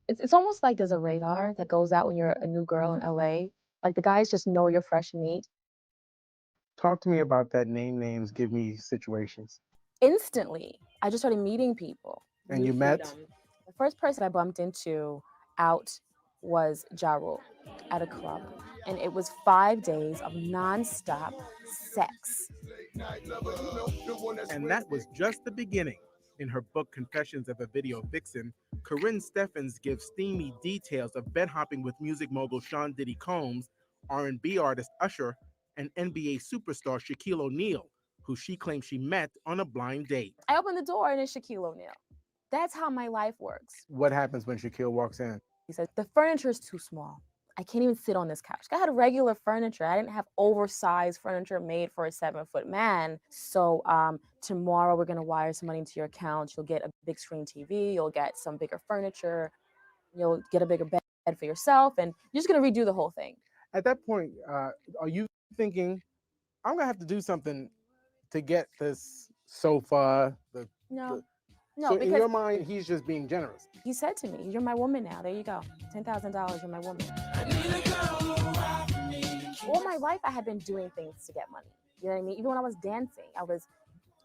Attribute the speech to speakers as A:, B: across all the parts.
A: It's almost like there's a radar that goes out when you're a new girl in LA. Like the guys just know you're fresh and neat.
B: Talk to me about that name names, give me situations.
A: Instantly, I just started meeting people.
B: And
A: New
B: you met?
A: freedom. The first person I bumped into out was Ja Rule at a club. And it was 5 days of nonstop sex.
B: And that was just the beginning. In her book Confessions of a Video Vixen, Karrine Steffens gives steamy details of bed hopping with music mogul Sean Diddy Combs, R&B artist Usher, and NBA superstar Shaquille O'Neal, who she claims she met on a blind date.
A: I opened the door and it's Shaquille O'Neal. That's how my life works.
B: What happens when Shaquille walks in?
A: He said, the furniture is too small. I can't even sit on this couch. I had regular furniture. I didn't have oversized furniture made for a 7-foot man. So tomorrow we're gonna wire some money into your account. You'll get a big screen TV. You'll get some bigger furniture. You'll get a bigger bed for yourself, and you're just gonna redo the whole thing.
B: At that point, are you thinking, I'm gonna have to do something to get this sofa?
A: No,
B: So in your
A: because
B: mind, he's just being generous.
A: he said to me, "You're my woman now. There you go. $10,000. You're my woman." All my life, I had been doing things to get money. You know what I mean? Even when I was dancing, I was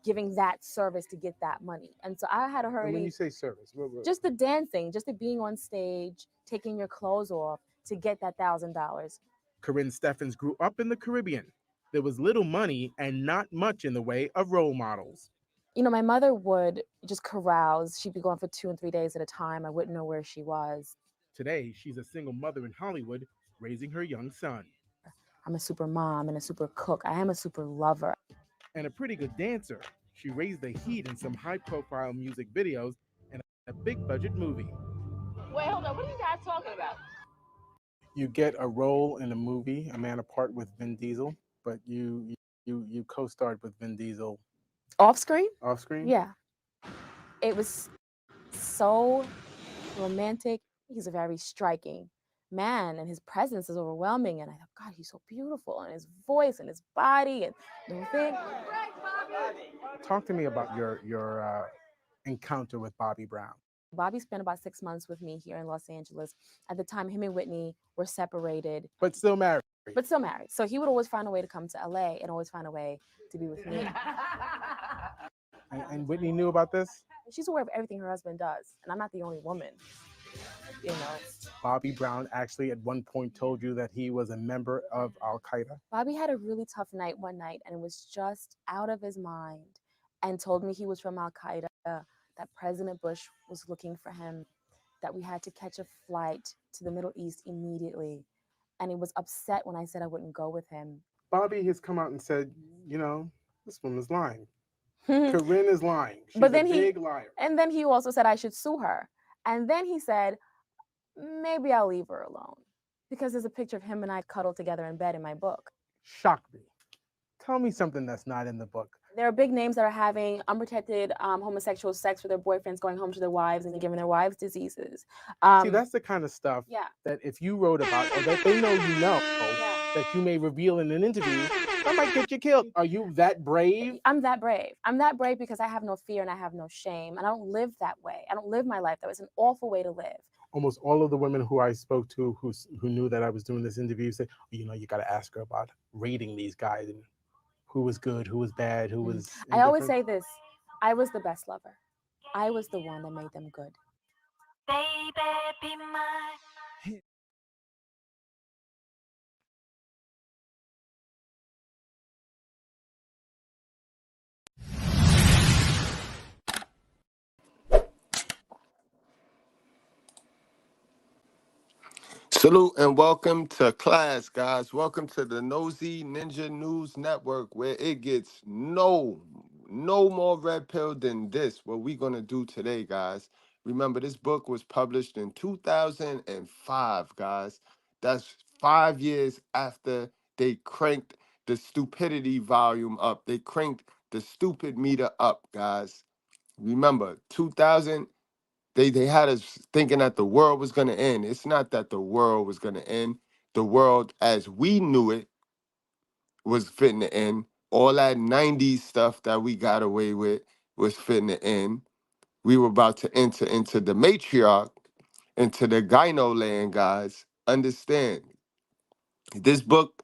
A: giving that service to get that money. And so I had
B: And when
A: already
B: you say service,
A: just the dancing, just the being on stage, taking your clothes off to get that $1,000.
B: Karrine Steffens grew up in the Caribbean. There was little money and not much in the way of role models.
A: You know, my mother would just carouse. She'd be gone for 2 and 3 days at a time. I wouldn't know where she was.
B: Today, she's a single mother in Hollywood, raising her young son.
A: I'm a super mom and a super cook. I am a super lover.
B: And a pretty good dancer. She raised the heat in some high profile music videos and a big budget movie.
A: Wait, hold on. What are you guys talking about?
B: You get a role in a movie, A Man Apart with Vin Diesel, but you co-starred with Vin Diesel
A: Off screen?
B: off screen.
A: Yeah. It was so romantic. He's a very striking man, and his presence is overwhelming. And I thought, God, he's so beautiful, and his voice and his body and the thing.
B: Talk to me about your encounter with Bobby Brown.
A: Bobby spent about 6 months with me here in Los Angeles. At the time, him and Whitney were separated,
B: But still married.
A: but still married. So he would always find a way to come to LA and always find a way to be with me.
B: And Whitney knew about this?
A: She's aware of everything her husband does, and I'm not the only woman. You know,
B: Bobby Brown actually at one point told you that he was a member of Al Qaeda.
A: Bobby had a really tough night one night and was just out of his mind and told me he was from Al Qaeda, that President Bush was looking for him, that we had to catch a flight to the Middle East immediately. And he was upset when I said I wouldn't go with him.
B: Bobby has come out and said, this woman's lying. Karrine is lying. She's
A: But then
B: a big liar.
A: And then he also said I should sue her. And then he said, maybe I'll leave her alone. Because there's a picture of him and I cuddled together in bed in my book.
B: Shock me. Tell me something that's not in the book.
A: There are big names that are having unprotected homosexual sex with their boyfriends, going home to their wives and giving their wives diseases.
B: See, that's the kind of stuff that if you wrote about or that they know that you may reveal in an interview, that might get you killed. Are you that brave?
A: I'm that brave. I'm that brave because I have no fear and I have no shame. And I don't live that way. I don't live my life that way. It's an awful way to live.
B: Almost all of the women who I spoke to who knew that I was doing this interview said, you got to ask her about rating these guys and who was good, who was bad, who was
A: I always say this. I was the best lover. I was the one that made them good. Baby, be mine.
C: Salute and welcome to class, guys. Welcome to the Nosy Ninja News Network, where it gets no more red pill than this. What we're gonna do today, guys. Remember, this book was published in 2005, guys. That's 5 years after they cranked the stupidity volume up. They cranked the stupid meter up, guys. Remember, 2000. They had us thinking that the world was going to end. It's not that the world was going to end. The world as we knew it was fitting to end. All that 90s stuff that we got away with was fitting to end. We were about to enter into the matriarch, into the gyno land, guys, understand this book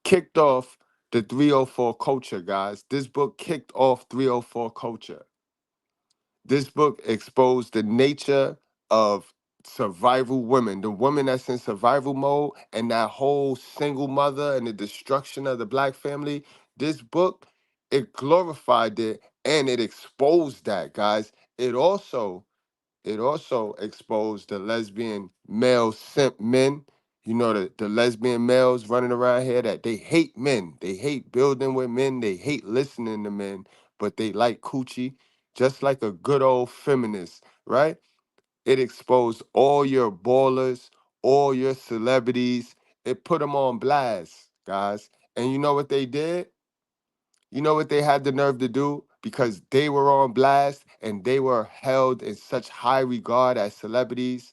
C: kicked off the 304 culture, guys. This book kicked off 304 culture. This book exposed the nature of survival women, the woman that's in survival mode, and that whole single mother and the destruction of the black family. This book, it glorified it and it exposed that, guys. It also exposed the lesbian male simp men. You know, the lesbian males running around here that they hate men. They hate building with men. They hate listening to men, but they like coochie, just like a good old feminist, right? It exposed all your ballers, all your celebrities. It put them on blast, guys. And you know what they did? You know what they had the nerve to do? Because they were on blast and they were held in such high regard as celebrities.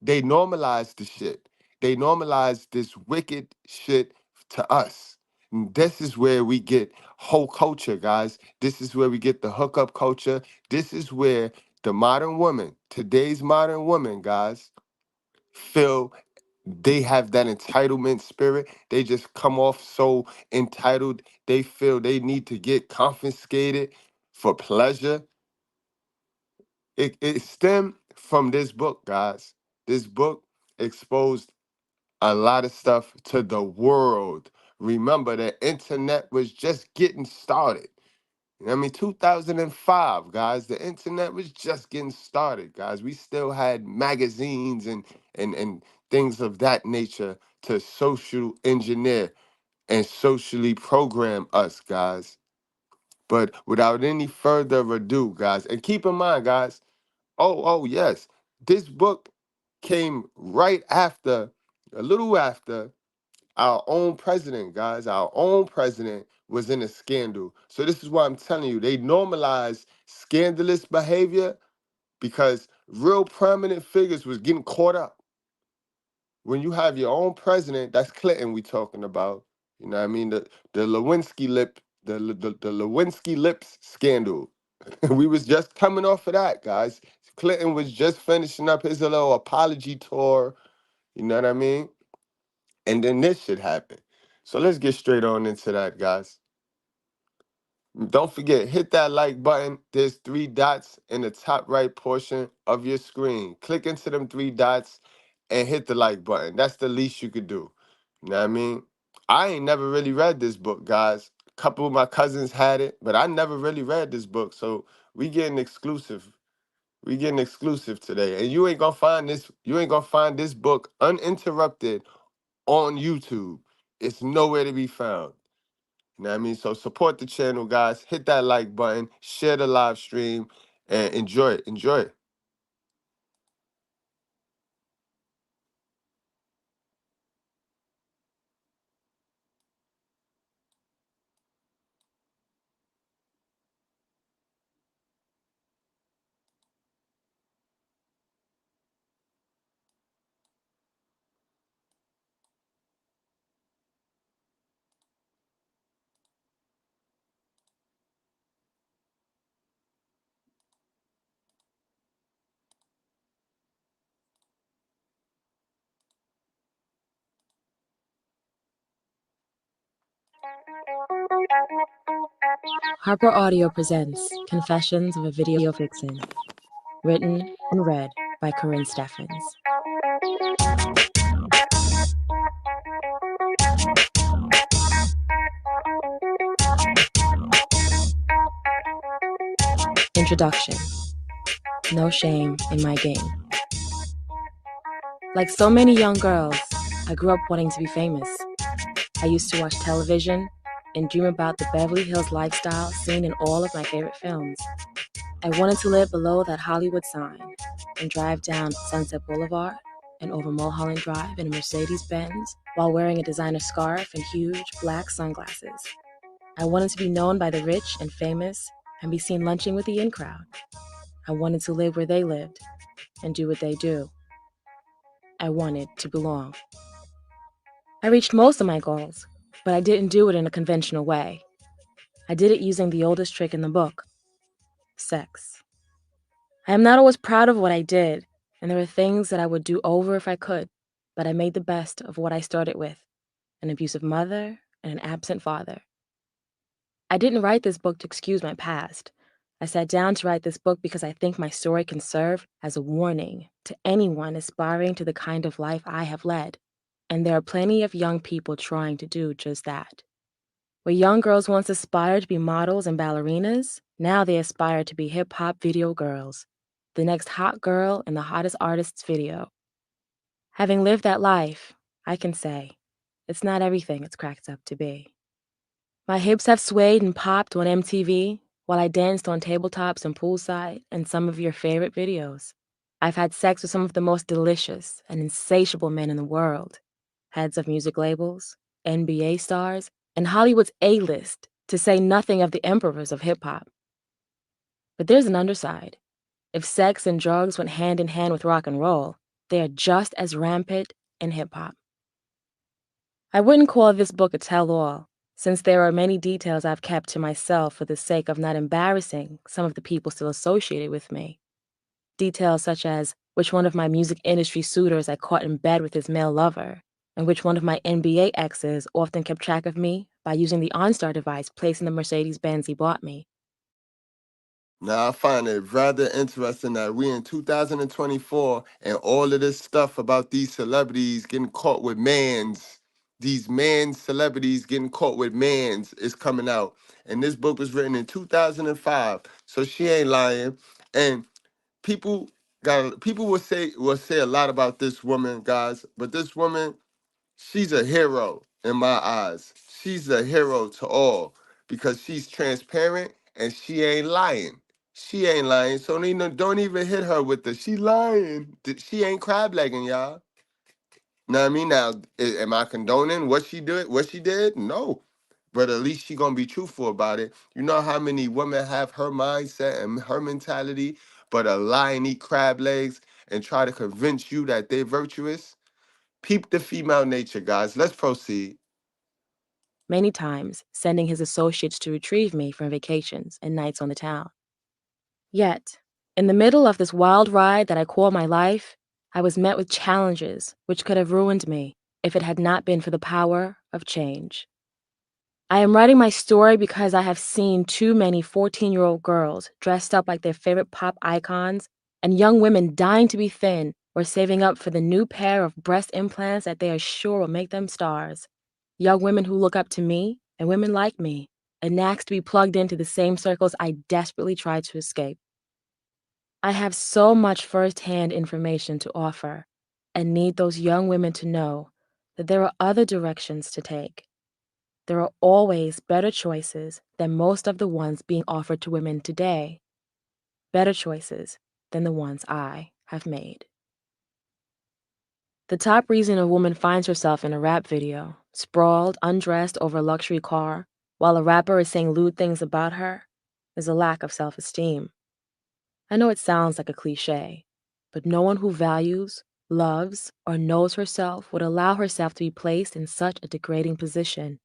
C: They normalized the shit. They normalized this wicked shit to us. And this is where we get whole culture, guys. This is where we get the hookup culture. This is where the modern woman, today's modern woman, guys, feel they have that entitlement spirit. They just come off so entitled. They feel they need to get confiscated for pleasure. It stemmed from this book, guys. This book exposed a lot of stuff to the world. Remember, the internet was just getting started. I mean, 2005, guys, the internet was just getting started, guys. We still had magazines and things of that nature to social engineer and socially program us, guys. But without any further ado, guys, and keep in mind, guys, yes, this book came right after, a little after our own president, guys, our own president was in a scandal. So this is why I'm telling you, they normalized scandalous behavior because real prominent figures was getting caught up. When you have your own president, that's Clinton we talking about. You know what I mean? The Lewinsky lips scandal. We was just coming off of that, guys. Clinton was just finishing up his little apology tour. You know what I mean? And then this shit happened. So let's get straight on into that, guys. Don't forget, hit that like button. There's 3 dots in the top right portion of your screen. Click into them 3 dots and hit the like button. That's the least you could do. You know what I mean? I ain't never really read this book, guys. A couple of my cousins had it, but I never really read this book. So we getting exclusive. We getting exclusive today. And you ain't gonna find this book uninterrupted on YouTube. It's nowhere to be found. You know what I mean? So support the channel, guys. Hit that like button, share the live stream, and enjoy it. Enjoy it.
A: Harper Audio presents Confessions of a Video Vixen, written and read by Karrine Steffens. Introduction. No shame in my game. Like so many young girls, I grew up wanting to be famous. I used to watch television and dream about the Beverly Hills lifestyle seen in all of my favorite films. I wanted to live below that Hollywood sign and drive down Sunset Boulevard and over Mulholland Drive in a Mercedes-Benz while wearing a designer scarf and huge black sunglasses. I wanted to be known by the rich and famous and be seen lunching with the in crowd. I wanted to live where they lived and do what they do. I wanted to belong. I reached most of my goals, but I didn't do it in a conventional way. I did it using the oldest trick in the book: sex. I am not always proud of what I did, and there were things that I would do over if I could, but I made the best of what I started with: an abusive mother and an absent father. I didn't write this book to excuse my past. I sat down to write this book because I think my story can serve as a warning to anyone aspiring to the kind of life I have led. And there are plenty of young people trying to do just that. Where young girls once aspired to be models and ballerinas, now they aspire to be hip-hop video girls, the next hot girl in the hottest artist's video. Having lived that life, I can say, it's not everything it's cracked up to be. My hips have swayed and popped on MTV while I danced on tabletops and poolside in some of your favorite videos. I've had sex with some of the most delicious and insatiable men in the world, heads of music labels, NBA stars, and Hollywood's A-list, to say nothing of the emperors of hip-hop. But there's an underside. If sex and drugs went hand in hand with rock and roll, they are just as rampant in hip-hop. I wouldn't call this book a tell-all, since there are many details I've kept to myself for the sake of not embarrassing some of the people still associated with me. Details such as which one of my music industry suitors I caught in bed with his male lover, and which one of my NBA exes often kept track of me by using the OnStar device placed in the Mercedes-Benz he bought me.
C: Now, I find it rather interesting that we in 2024 and all of this stuff about these celebrities getting caught with these man celebrities getting caught with mans is coming out. And this book was written in 2005, so she ain't lying. And people will say a lot about this woman, guys, but this woman, she's a hero in my eyes. She's a hero to all because she's transparent and she ain't lying. She ain't lying. So don't even hit her with the she lying. She ain't crab legging, y'all. Know what I mean? Now, am I condoning what she did? No. But at least she gonna be truthful about it. You know how many women have her mindset and her mentality, but a lie and eat crab legs and try to convince you that they're virtuous? Peep the female nature, guys. Let's proceed.
A: Many times, sending his associates to retrieve me from vacations and nights on the town. Yet, in the middle of this wild ride that I call my life, I was met with challenges which could have ruined me if it had not been for the power of change. I am writing my story because I have seen too many 14-year-old girls dressed up like their favorite pop icons and young women dying to be thin or saving up for the new pair of breast implants that they are sure will make them stars. Young women who look up to me and women like me and ask to be plugged into the same circles I desperately try to escape. I have so much first-hand information to offer and need those young women to know that there are other directions to take. There are always better choices than most of the ones being offered to women today. Better choices than the ones I have made. The top reason a woman finds herself in a rap video, sprawled, undressed over a luxury car, while a rapper is saying lewd things about her, is a lack of self-esteem. I know it sounds like a cliche, but no one who values, loves, or knows herself would allow herself to be placed in such a degrading position.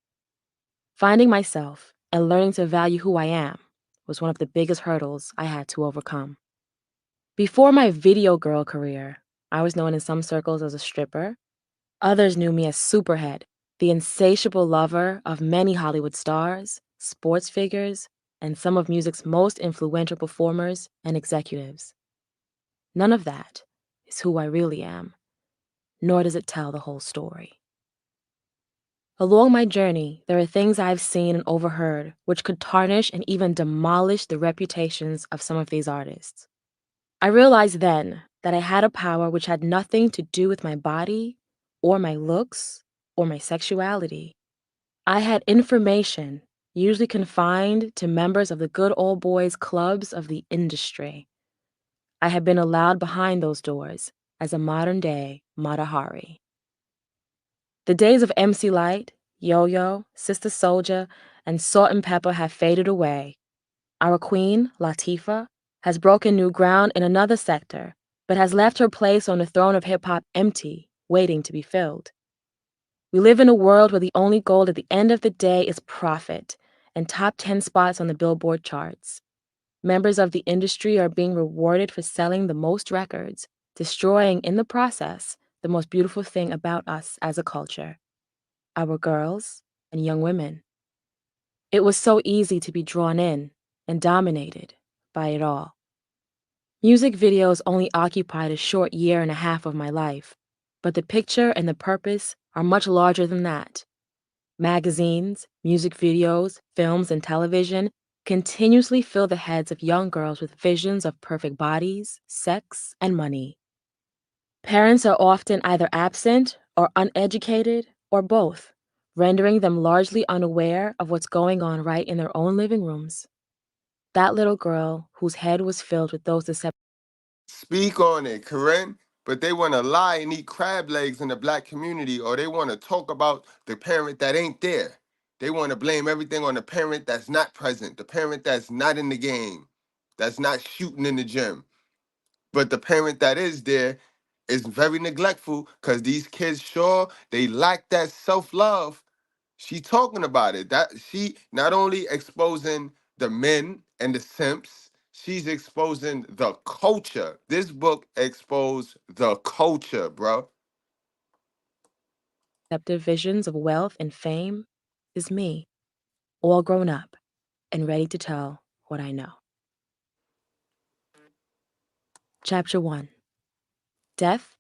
A: Finding myself and learning to value who I am was one of the biggest hurdles I had to overcome. Before my video girl career, I was known in some circles as a stripper. Others knew me as Superhead, the insatiable lover of many Hollywood stars, sports figures, and some of music's most influential performers and executives. None of that is who I really am, nor does it tell the whole story. Along my journey, there are things I've seen and overheard which could tarnish and even demolish the reputations of some of these artists. I realized then that I had a power which had nothing to do with my body, or my looks, or my sexuality. I had information, usually confined to members of the good old boys clubs of the industry. I had been allowed behind those doors as a modern-day Matahari. The days of MC Light, Yo-Yo, Sister Soldier, and Salt and Pepper have faded away. Our queen, Latifah, has broken new ground in another sector, but has left her place on the throne of hip-hop empty, waiting to be filled. We live in a world where the only goal at the end of the day is profit and top 10 spots on the Billboard charts. Members of the industry are being rewarded for selling the most records, destroying in the process the most beautiful thing about us as a culture, our girls and young women. It was so easy to be drawn in and dominated by it all. Music videos only occupied a short year and a half of my life, but the picture and the purpose are much larger than that. Magazines, music videos, films, and television continuously fill the heads of young girls with visions of perfect bodies, sex, and money. Parents are often either absent or uneducated or both, rendering them largely unaware of what's going on right in their own living rooms. That little girl whose head was filled with those deceptive
C: Speak on it, Karrine. But they want to lie and eat crab legs in the black community, or they want to talk about the parent that ain't there. They want to blame everything on the parent that's not present, the parent that's not in the game, that's not shooting in the gym. But the parent that is there is very neglectful because these kids sure they lack that self-love. She talking about it. That she not only exposing the men and the simps, she's exposing the culture. This book exposed the culture, bro.
A: visions of wealth and fame is me, all grown up and ready to tell what I know. Chapter 1: Death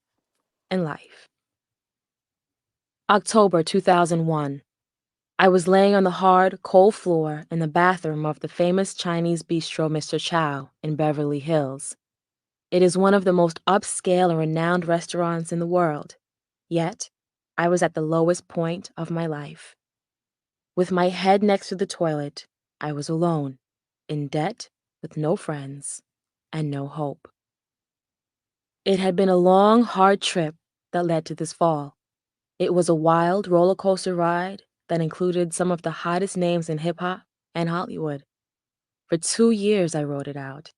A: and Life. October 2001. I was laying on the hard, cold floor in the bathroom of the famous Chinese bistro Mr. Chow in Beverly Hills. It is one of the most upscale and renowned restaurants in the world. Yet, I was at the lowest point of my life. With my head next to the toilet, I was alone, in debt, with no friends, and no hope. It had been a long, hard trip that led to this fall. It was a wild roller coaster ride that included some of the hottest names in hip hop and Hollywood. For 2 years, I rode it out.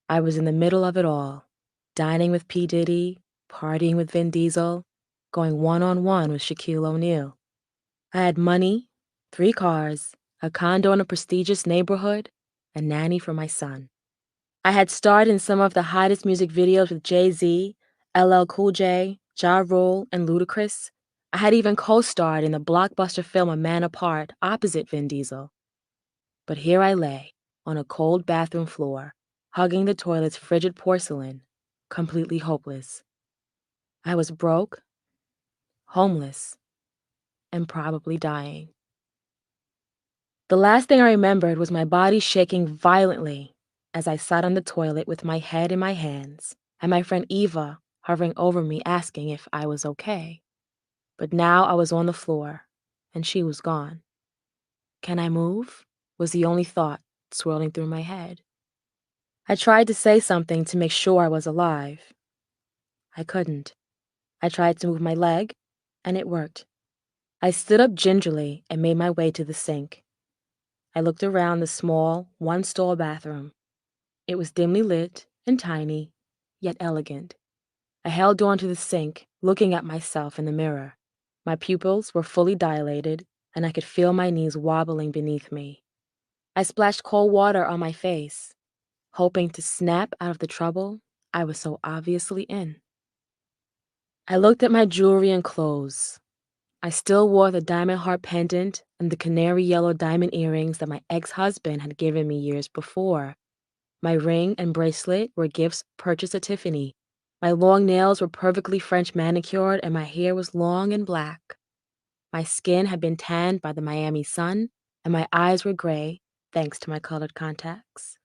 A: I was in the middle of it all, dining with P. Diddy, partying with Vin Diesel, going one-on-one with Shaquille O'Neal. I had money, 3 cars, a condo in a prestigious neighborhood, a nanny for my son. I had starred in some of the hottest music videos with Jay-Z, LL Cool J, Ja Rule, and Ludacris. I had even co-starred in the blockbuster film A Man Apart opposite Vin Diesel. But here I lay, on a cold bathroom floor, hugging the toilet's frigid porcelain, completely hopeless. I was broke, homeless, and probably dying. The last thing I remembered was my body shaking violently as I sat on the toilet with my head in my hands, and my friend Eva hovering over me asking if I was okay. But now I was on the floor, and she was gone. Can I move? Was the only thought swirling through my head. I tried to say something to make sure I was alive. I couldn't. I tried to move my leg, and it worked. I stood up gingerly and made my way to the sink. I looked around the small, one-stall bathroom. It was dimly lit and tiny, yet elegant. I held on to the sink, looking at myself in the mirror. My pupils were fully dilated, and I could feel my knees wobbling beneath me. I splashed cold water on my face, hoping to snap out of the trouble I was so obviously in. I looked at my jewelry and clothes. I still wore the diamond heart pendant and the canary yellow diamond earrings that my ex-husband had given me years before. My ring and bracelet were gifts purchased at Tiffany. My long nails were perfectly French manicured and my hair was long and black. My skin had been tanned by the Miami sun and my eyes were gray thanks to my colored contacts.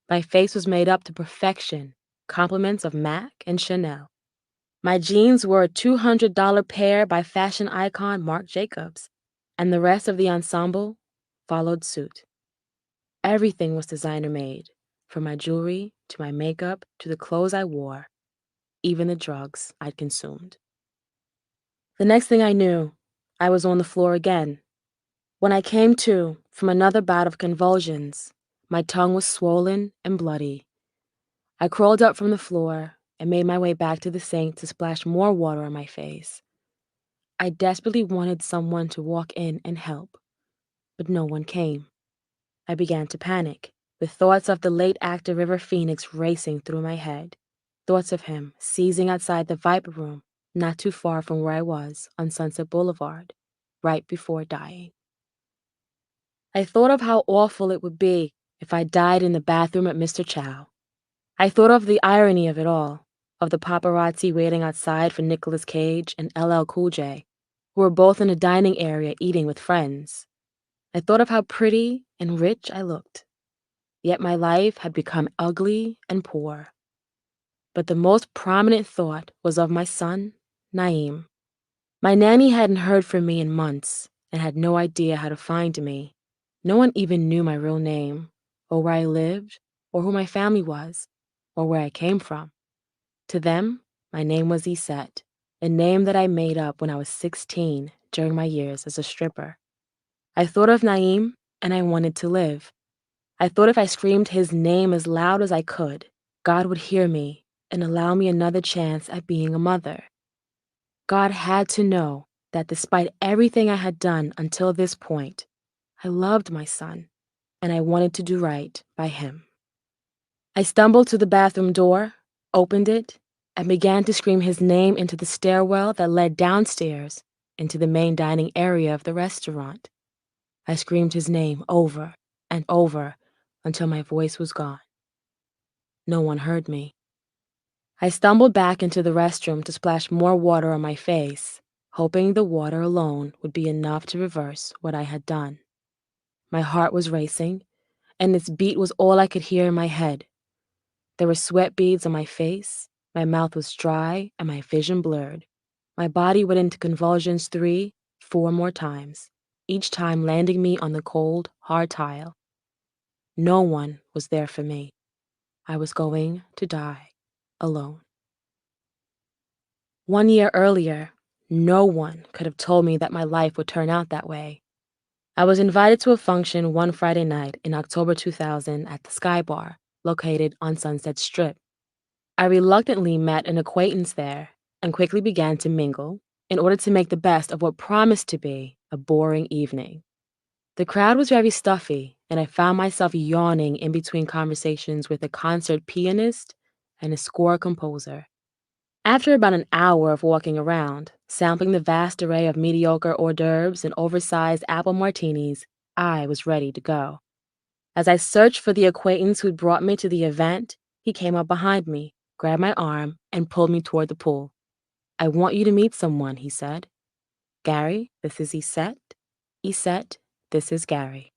A: My face was made up to perfection, compliments of MAC and Chanel. My jeans were a $200 pair by fashion icon Marc Jacobs, and the rest of the ensemble followed suit. Everything was designer made, from my jewelry to my makeup to the clothes I wore, even the drugs I'd consumed. The next thing I knew, I was on the floor again. When I came to from another bout of convulsions, my tongue was swollen and bloody. I crawled up from the floor and made my way back to the sink to splash more water on my face. I desperately wanted someone to walk in and help, but no one came. I began to panic, with thoughts of the late actor River Phoenix racing through my head. Thoughts of him seizing outside the Viper Room, not too far from where I was on Sunset Boulevard, right before dying. I thought of how awful it would be if I died in the bathroom at Mr. Chow. I thought of the irony of it all, of the paparazzi waiting outside for Nicolas Cage and LL Cool J, who were both in a dining area eating with friends. I thought of how pretty and rich I looked. Yet my life had become ugly and poor. But the most prominent thought was of my son, Naeem. My nanny hadn't heard from me in months and had no idea how to find me. No one even knew my real name, or where I lived, or who my family was, or where I came from. To them, my name was Isette, a name that I made up when I was 16 during my years as a stripper. I thought of Naeem, and I wanted to live. I thought if I screamed his name as loud as I could, God would hear me and allow me another chance at being a mother. God had to know that despite everything I had done until this point, I loved my son, and I wanted to do right by him. I stumbled to the bathroom door, opened it, and began to scream his name into the stairwell that led downstairs into the main dining area of the restaurant. I screamed his name over and over until my voice was gone. No one heard me. I stumbled back into the restroom to splash more water on my face, hoping the water alone would be enough to reverse what I had done. My heart was racing, and its beat was all I could hear in my head. There were sweat beads on my face, my mouth was dry, and my vision blurred. My body went into convulsions 3, 4 more times, each time landing me on the cold, hard tile. No one was there for me. I was going to die alone. 1 year earlier, no one could have told me that my life would turn out that way. I was invited to a function one Friday night in October 2000 at the Sky Bar, located on Sunset Strip. I reluctantly met an acquaintance there and quickly began to mingle in order to make the best of what promised to be a boring evening. The crowd was very stuffy, and I found myself yawning in between conversations with a concert pianist and a score composer. After about an hour of walking around, sampling the vast array of mediocre hors d'oeuvres and oversized apple martinis, I was ready to go. As I searched for the acquaintance who'd brought me to the event, he came up behind me, grabbed my arm, and pulled me toward the pool. "I want you to meet someone," he said. "Gary, this is Isette. Isette, this is Gary."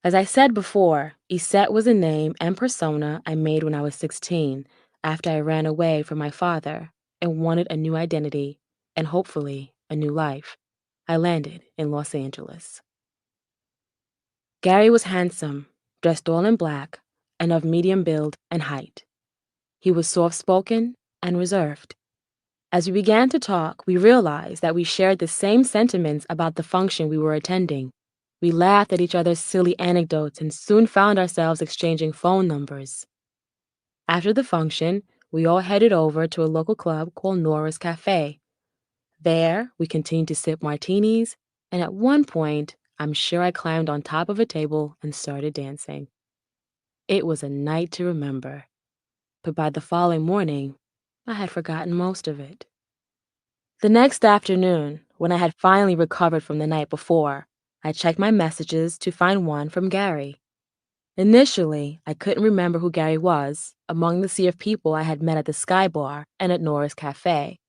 A: As I said before, Isette was a name and persona I made when I was 16, after I ran away from my father and wanted a new identity and hopefully a new life. I landed in Los Angeles. Gary was handsome, dressed all in black, and of medium build and height. He was soft-spoken and reserved. As we began to talk, we realized that we shared the same sentiments about the function we were attending. We laughed at each other's silly anecdotes and soon found ourselves exchanging phone numbers. After the function, we all headed over to a local club called Nora's Cafe. There, we continued to sip martinis, and at one point, I'm sure I climbed on top of a table and started dancing. It was a night to remember, but by the following morning, I had forgotten most of it. The next afternoon, when I had finally recovered from the night before, I checked my messages to find one from Gary. Initially, I couldn't remember who Gary was among the sea of people I had met at the Sky Bar and at Nora's Cafe.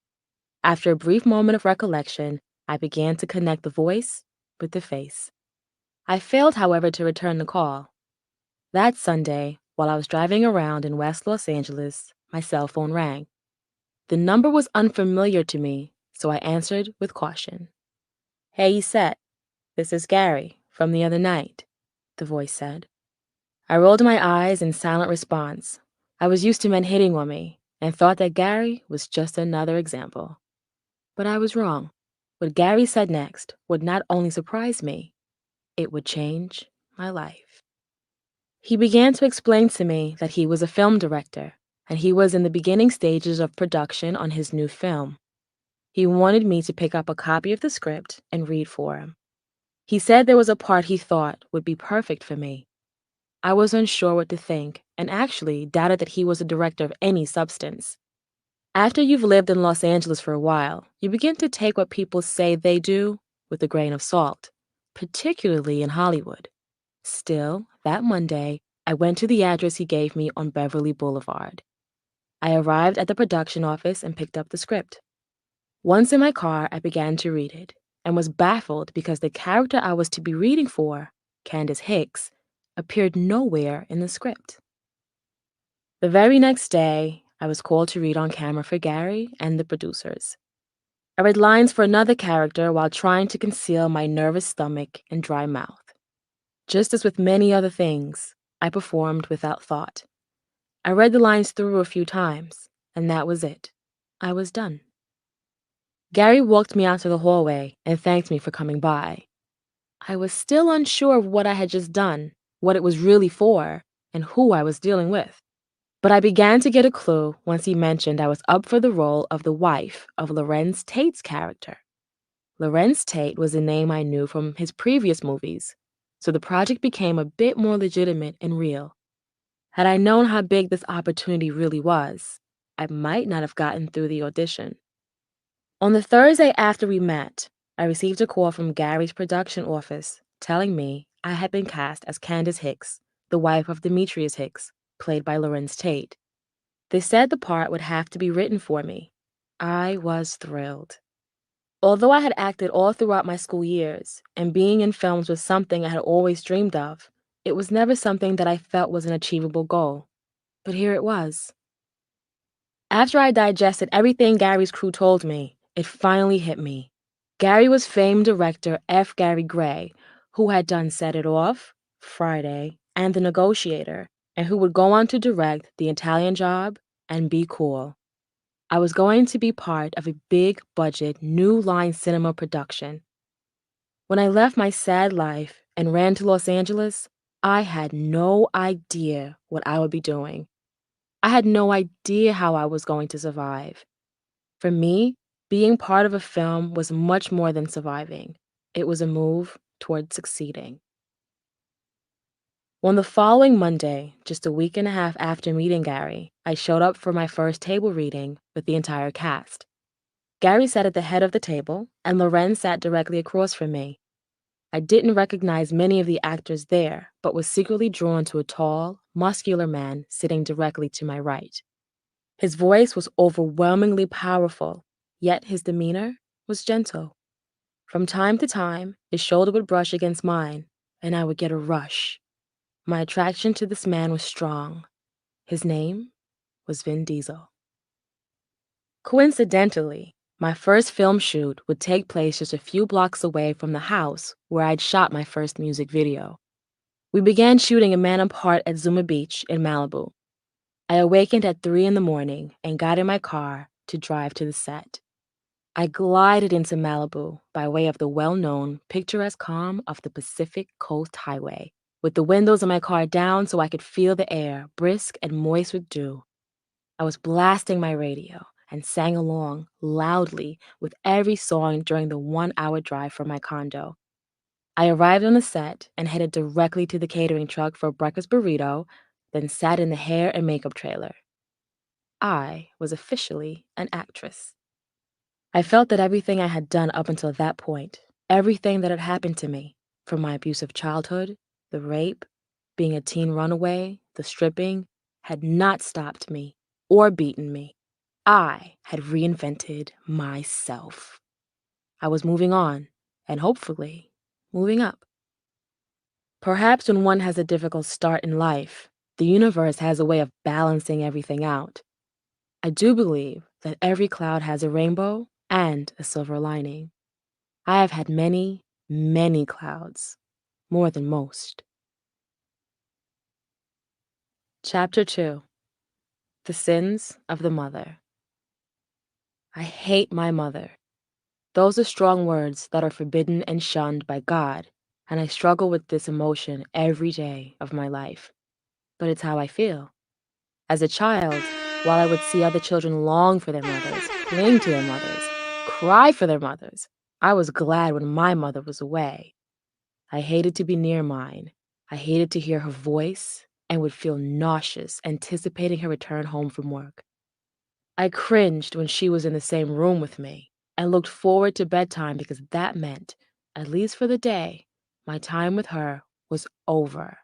A: After a brief moment of recollection, I began to connect the voice with the face. I failed, however, to return the call. That Sunday, while I was driving around in West Los Angeles, my cell phone rang. The number was unfamiliar to me, so I answered with caution. "Hey, Isette, this is Gary from the other night," the voice said. I rolled my eyes in silent response. I was used to men hitting on me and thought that Gary was just another example. But I was wrong. What Gary said next would not only surprise me, it would change my life. He began to explain to me that he was a film director and he was in the beginning stages of production on his new film. He wanted me to pick up a copy of the script and read for him. He said there was a part he thought would be perfect for me. I was unsure what to think and actually doubted that he was a director of any substance. After you've lived in Los Angeles for a while, you begin to take what people say they do with a grain of salt, particularly in Hollywood. Still, that Monday, I went to the address he gave me on Beverly Boulevard. I arrived at the production office and picked up the script. Once in my car, I began to read it and was baffled because the character I was to be reading for, Candace Hicks, appeared nowhere in the script. The very next day, I was called to read on camera for Gary and the producers. I read lines for another character while trying to conceal my nervous stomach and dry mouth. Just as with many other things, I performed without thought. I read the lines through a few times, and that was it. I was done. Gary walked me out to the hallway and thanked me for coming by. I was still unsure of what I had just done, what it was really for, and who I was dealing with. But I began to get a clue once he mentioned I was up for the role of the wife of Lorenz Tate's character. Lorenz Tate was a name I knew from his previous movies, so the project became a bit more legitimate and real. Had I known how big this opportunity really was, I might not have gotten through the audition. On the Thursday after we met, I received a call from Gary's production office telling me I had been cast as Candace Hicks, the wife of Demetrius Hicks, played by Lorenz Tate. They said the part would have to be written for me. I was thrilled. Although I had acted all throughout my school years, and being in films was something I had always dreamed of, it was never something that I felt was an achievable goal. But here it was. After I digested everything Gary's crew told me, it finally hit me. Gary was famed director F. Gary Gray, who had done Set It Off, Friday, and The Negotiator, and who would go on to direct The Italian Job and Be Cool. I was going to be part of a big-budget, new-line cinema production. When I left my sad life and ran to Los Angeles, I had no idea what I would be doing. I had no idea how I was going to survive. For me, being part of a film was much more than surviving. It was a move toward succeeding. On the following Monday, just a week and a half after meeting Gary, I showed up for my first table reading with the entire cast. Gary sat at the head of the table, and Lorenz sat directly across from me. I didn't recognize many of the actors there, but was secretly drawn to a tall, muscular man sitting directly to my right. His voice was overwhelmingly powerful, yet his demeanor was gentle. From time to time, his shoulder would brush against mine, and I would get a rush. My attraction to this man was strong. His name was Vin Diesel. Coincidentally, my first film shoot would take place just a few blocks away from the house where I'd shot my first music video. We began shooting a man apart at Zuma Beach in Malibu. I awakened at 3 a.m. and got in my car to drive to the set. I glided into Malibu by way of the well-known picturesque calm of the Pacific Coast Highway, with the windows of my car down so I could feel the air brisk and moist with dew. I was blasting my radio and sang along loudly with every song during the 1-hour drive from my condo. I arrived on the set and headed directly to the catering truck for a breakfast burrito, then sat in the hair and makeup trailer. I was officially an actress. I felt that everything I had done up until that point, everything that had happened to me, from my abusive childhood, the rape, being a teen runaway, the stripping, had not stopped me or beaten me. I had reinvented myself. I was moving on, and hopefully, moving up. Perhaps when one has a difficult start in life, the universe has a way of balancing everything out. I do believe that every cloud has a rainbow and a silver lining. I have had many, many clouds, more than most. Chapter 2: The Sins of the Mother. I hate my mother. Those are strong words that are forbidden and shunned by God, and I struggle with this emotion every day of my life. But it's how I feel. As a child, while I would see other children long for their mothers, cling to their mothers, cry for their mothers, I was glad when my mother was away. I hated to be near mine. I hated to hear her voice and would feel nauseous anticipating her return home from work. I cringed when she was in the same room with me and looked forward to bedtime because that meant, at least for the day, my time with her was over.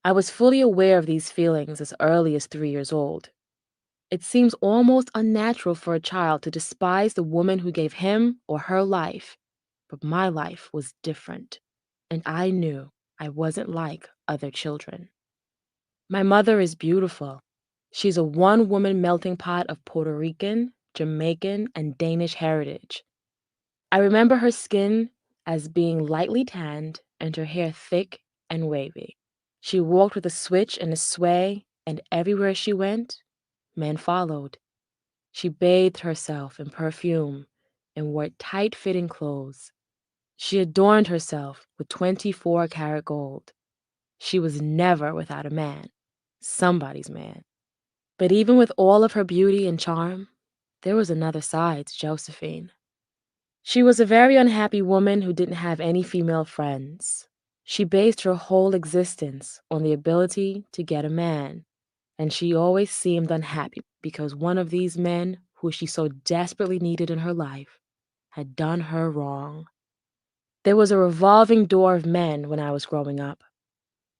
A: I was fully aware of these feelings as early as 3 years old. It seems almost unnatural for a child to despise the woman who gave him or her life, but my life was different, and I knew I wasn't like other children. My mother is beautiful. She's a one-woman melting pot of Puerto Rican, Jamaican, and Danish heritage. I remember her skin as being lightly tanned and her hair thick and wavy. She walked with a switch and a sway, and everywhere she went, men followed. She bathed herself in perfume and wore tight-fitting clothes. She adorned herself with 24-karat gold. She was never without a man, somebody's man. But even with all of her beauty and charm, there was another side to Josephine. She was a very unhappy woman who didn't have any female friends. She based her whole existence on the ability to get a man, and she always seemed unhappy because one of these men, who she so desperately needed in her life, had done her wrong. There was a revolving door of men when I was growing up.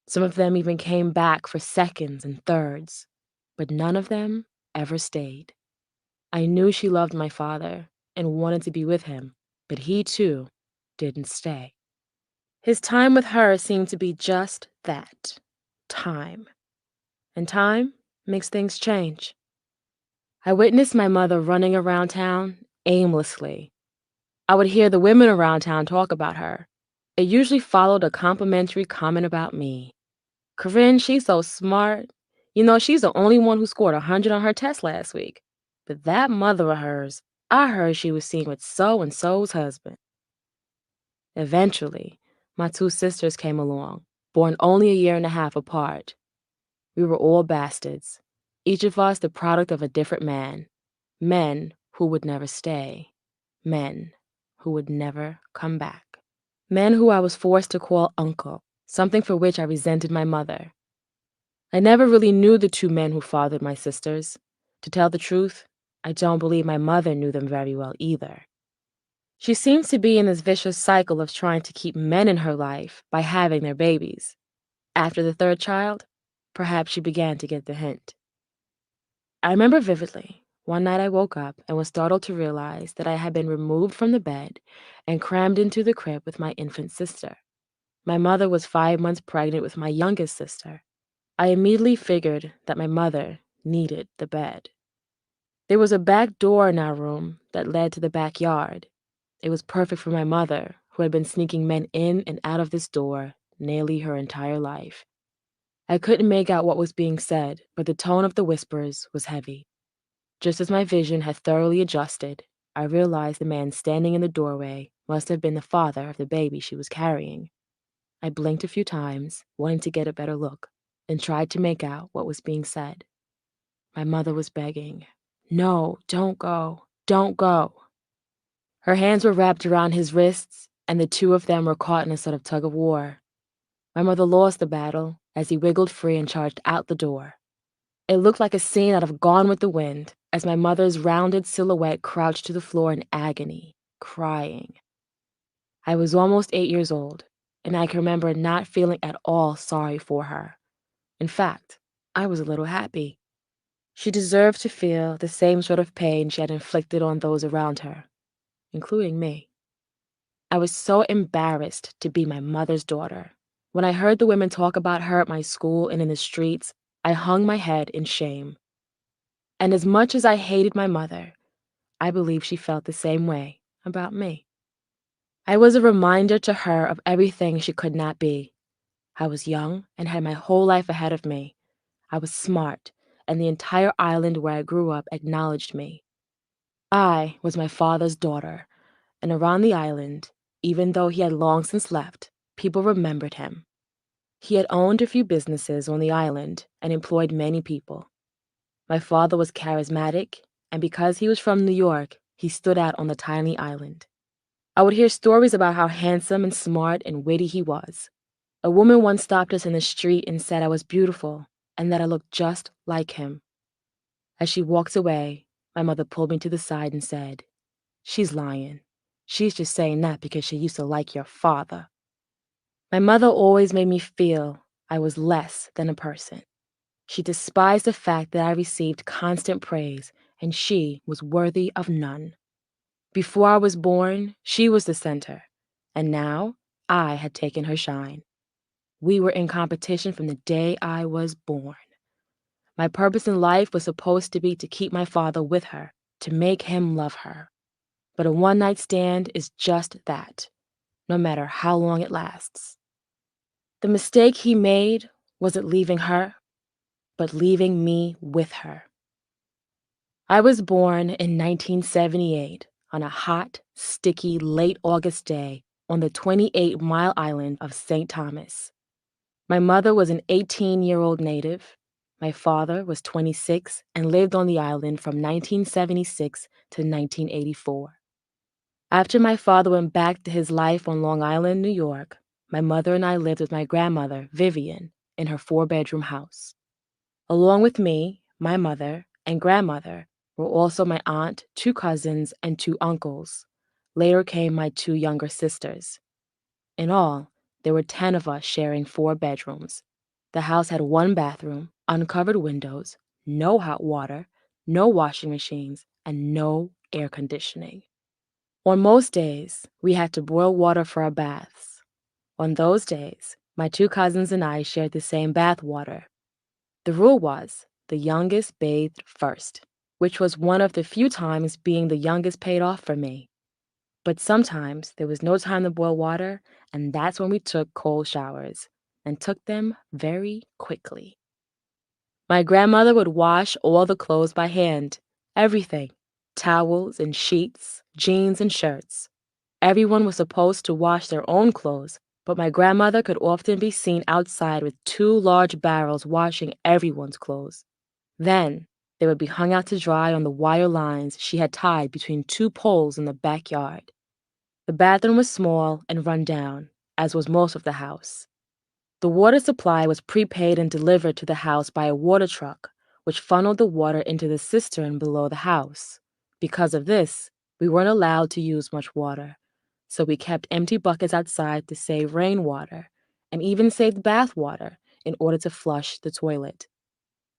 A: Some of them even came back for seconds and thirds, but none of them ever stayed. I knew she loved my father and wanted to be with him, but he too didn't stay. His time with her seemed to be just that, time. And time makes things change. I witnessed my mother running around town aimlessly. I would hear the women around town talk about her. It usually followed a complimentary comment about me. Karrine, she's so smart. You know, she's the only one who scored 100 on her test last week. But that mother of hers, I heard she was seen with so-and-so's husband. Eventually, my two sisters came along, born only a year and a half apart. We were all bastards, each of us the product of a different man. Men who would never stay. Men who would never come back. Men who I was forced to call uncle, something for which I resented my mother. I never really knew the two men who fathered my sisters. To tell the truth, I don't believe my mother knew them very well either. She seems to be in this vicious cycle of trying to keep men in her life by having their babies. After the third child, perhaps she began to get the hint. I remember vividly, one night I woke up and was startled to realize that I had been removed from the bed and crammed into the crib with my infant sister. My mother was 5 months pregnant with my youngest sister. I immediately figured that my mother needed the bed. There was a back door in our room that led to the backyard. It was perfect for my mother, who had been sneaking men in and out of this door nearly her entire life. I couldn't make out what was being said, but the tone of the whispers was heavy. Just as my vision had thoroughly adjusted, I realized the man standing in the doorway must have been the father of the baby she was carrying. I blinked a few times, wanting to get a better look, and tried to make out what was being said. My mother was begging, "No, don't go, don't go." Her hands were wrapped around his wrists, and the two of them were caught in a sort of tug of war. My mother lost the battle as he wiggled free and charged out the door. It looked like a scene out of Gone with the Wind, as my mother's rounded silhouette crouched to the floor in agony, crying. I was almost 8 years old, and I can remember not feeling at all sorry for her. In fact, I was a little happy. She deserved to feel the same sort of pain she had inflicted on those around her, including me. I was so embarrassed to be my mother's daughter. When I heard the women talk about her at my school and in the streets, I hung my head in shame. And as much as I hated my mother, I believe she felt the same way about me. I was a reminder to her of everything she could not be. I was young and had my whole life ahead of me. I was smart, and the entire island where I grew up acknowledged me. I was my father's daughter, and around the island, even though he had long since left, people remembered him. He had owned a few businesses on the island and employed many people. My father was charismatic, and because he was from New York, he stood out on the tiny island. I would hear stories about how handsome and smart and witty he was. A woman once stopped us in the street and said I was beautiful and that I looked just like him. As she walked away, my mother pulled me to the side and said, "She's lying. She's just saying that because she used to like your father." My mother always made me feel I was less than a person. She despised the fact that I received constant praise and she was worthy of none. Before I was born, she was the center, and now I had taken her shine. We were in competition from the day I was born. My purpose in life was supposed to be to keep my father with her, to make him love her. But a one-night stand is just that, no matter how long it lasts. The mistake he made wasn't leaving her, but leaving me with her. I was born in 1978 on a hot, sticky, late August day on the 28-mile island of St. Thomas. My mother was an 18-year-old native. My father was 26 and lived on the island from 1976 to 1984. After my father went back to his life on Long Island, New York, my mother and I lived with my grandmother, Vivian, in her 4-bedroom house. Along with me, my mother, and grandmother were also my aunt, 2 cousins, and 2 uncles. Later came my 2 younger sisters. In all, there were 10 of us sharing 4 bedrooms. The house had 1 bathroom, uncovered windows, no hot water, no washing machines, and no air conditioning. On most days, we had to boil water for our baths. On those days, my 2 cousins and I shared the same bath water. The rule was the youngest bathed first, which was one of the few times being the youngest paid off for me. But sometimes there was no time to boil water, and that's when we took cold showers, and took them very quickly. My grandmother would wash all the clothes by hand, everything, towels and sheets, jeans and shirts. Everyone was supposed to wash their own clothes, but my grandmother could often be seen outside with 2 large barrels washing everyone's clothes. Then they would be hung out to dry on the wire lines she had tied between 2 poles in the backyard. The bathroom was small and run down, as was most of the house. The water supply was prepaid and delivered to the house by a water truck, which funneled the water into the cistern below the house. Because of this, we weren't allowed to use much water, so we kept empty buckets outside to save rainwater, and even saved bath water in order to flush the toilet.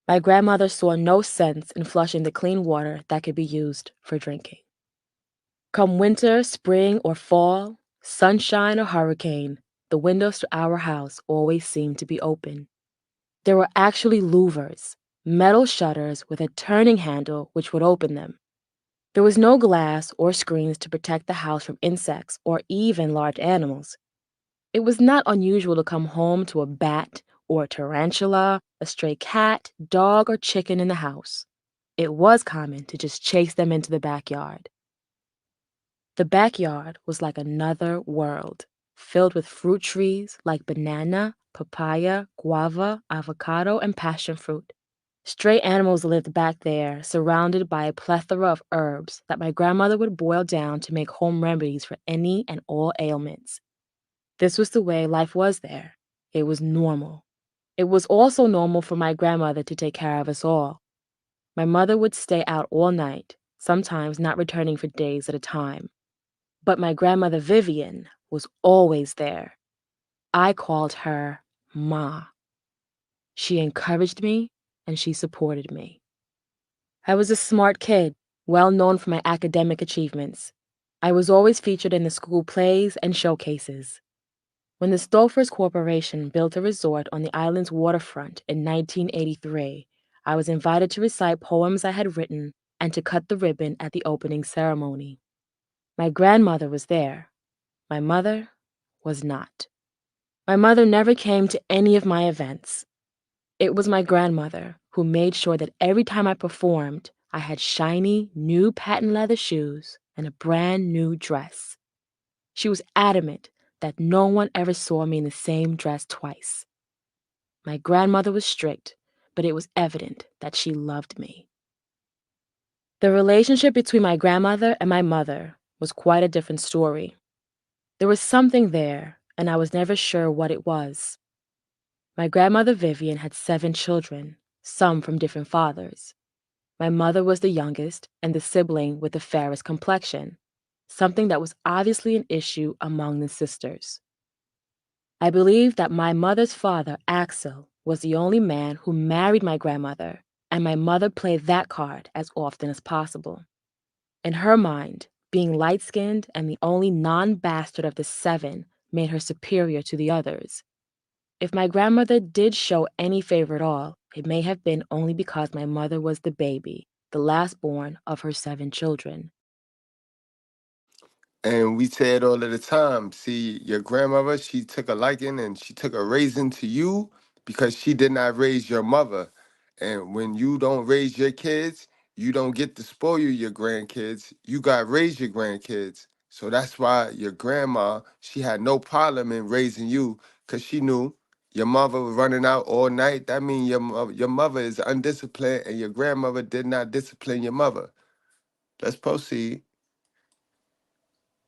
A: My grandmother saw no sense in flushing the clean water that could be used for drinking. Come winter, spring, or fall, sunshine or hurricane, the windows to our house always seemed to be open. There were actually louvers, metal shutters with a turning handle which would open them. There was no glass or screens to protect the house from insects or even large animals. It was not unusual to come home to a bat or a tarantula, a stray cat, dog, or chicken in the house. It was common to just chase them into the backyard. The backyard was like another world, filled with fruit trees like banana, papaya, guava, avocado, and passion fruit. Stray animals lived back there, surrounded by a plethora of herbs that my grandmother would boil down to make home remedies for any and all ailments. This was the way life was there. It was normal. It was also normal for my grandmother to take care of us all. My mother would stay out all night, sometimes not returning for days at a time. But my grandmother Vivian was always there. I called her Ma. She encouraged me and she supported me. I was a smart kid, well known for my academic achievements. I was always featured in the school plays and showcases. When the Steffens Corporation built a resort on the island's waterfront in 1983, I was invited to recite poems I had written and to cut the ribbon at the opening ceremony. My grandmother was there. My mother was not. My mother never came to any of my events. It was my grandmother who made sure that every time I performed, I had shiny, new patent leather shoes and a brand new dress. She was adamant that no one ever saw me in the same dress twice. My grandmother was strict, but it was evident that she loved me. The relationship between my grandmother and my mother was quite a different story. There was something there, and I was never sure what it was. My grandmother Vivian had 7 children, some from different fathers. My mother was the youngest and the sibling with the fairest complexion, something that was obviously an issue among the sisters. I believe that my mother's father, Axel, was the only man who married my grandmother, and my mother played that card as often as possible. In her mind, being light-skinned and the only non-bastard of the 7 made her superior to the others. If my grandmother did show any favor at all, it may have been only because my mother was the baby, the last born of her 7 children.
C: And we say it all of the time. See, your grandmother, she took a liking and she took a raising to you because she did not raise your mother. And when you don't raise your kids, you don't get to spoil your grandkids. You got to raise your grandkids. So that's why your grandma, she had no problem in raising you because she knew your mother was running out all night. That means your mother is undisciplined and your grandmother did not discipline your mother. Let's proceed.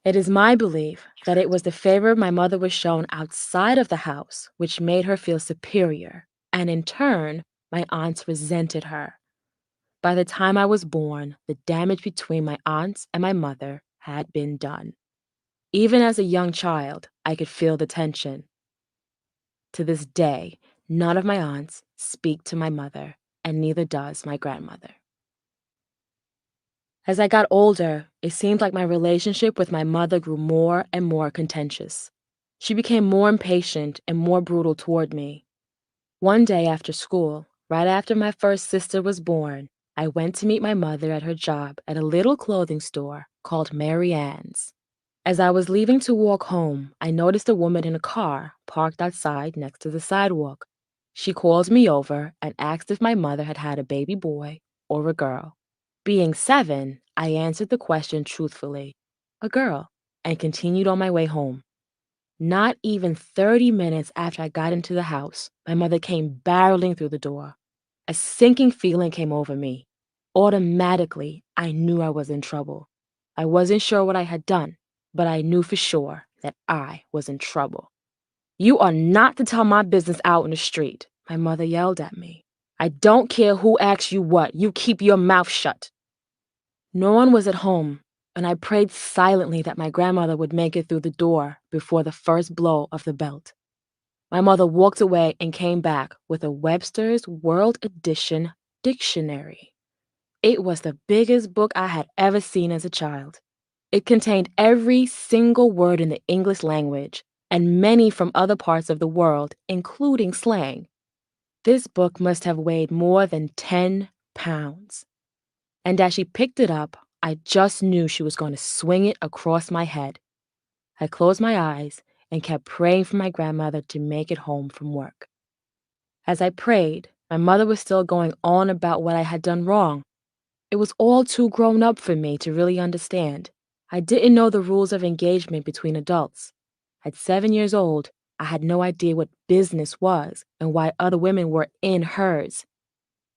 A: It is my belief that it was the favor my mother was shown outside of the house which made her feel superior, and in turn, my aunts resented her. By the time I was born, the damage between my aunts and my mother had been done. Even as a young child, I could feel the tension. To this day, none of my aunts speak to my mother, and neither does my grandmother. As I got older, it seemed like my relationship with my mother grew more and more contentious. She became more impatient and more brutal toward me. One day after school, right after my first sister was born, I went to meet my mother at her job at a little clothing store called Mary Ann's. As I was leaving to walk home, I noticed a woman in a car parked outside next to the sidewalk. She called me over and asked if my mother had had a baby boy or a girl. Being 7, I answered the question truthfully, a girl, and continued on my way home. Not even 30 minutes after I got into the house, my mother came barreling through the door. A sinking feeling came over me. Automatically, I knew I was in trouble. I wasn't sure what I had done, but I knew for sure that I was in trouble. "You are not to tell my business out in the street," my mother yelled at me. "I don't care who asks you what, you keep your mouth shut." No one was at home, and I prayed silently that my grandmother would make it through the door before the first blow of the belt. My mother walked away and came back with a Webster's World Edition dictionary. It was the biggest book I had ever seen as a child. It contained every single word in the English language and many from other parts of the world, including slang. This book must have weighed more than 10 pounds. And as she picked it up, I just knew she was going to swing it across my head. I closed my eyes and kept praying for my grandmother to make it home from work. As I prayed, my mother was still going on about what I had done wrong. It was all too grown up for me to really understand. I didn't know the rules of engagement between adults. At 7 years old, I had no idea what business was and why other women were in hers.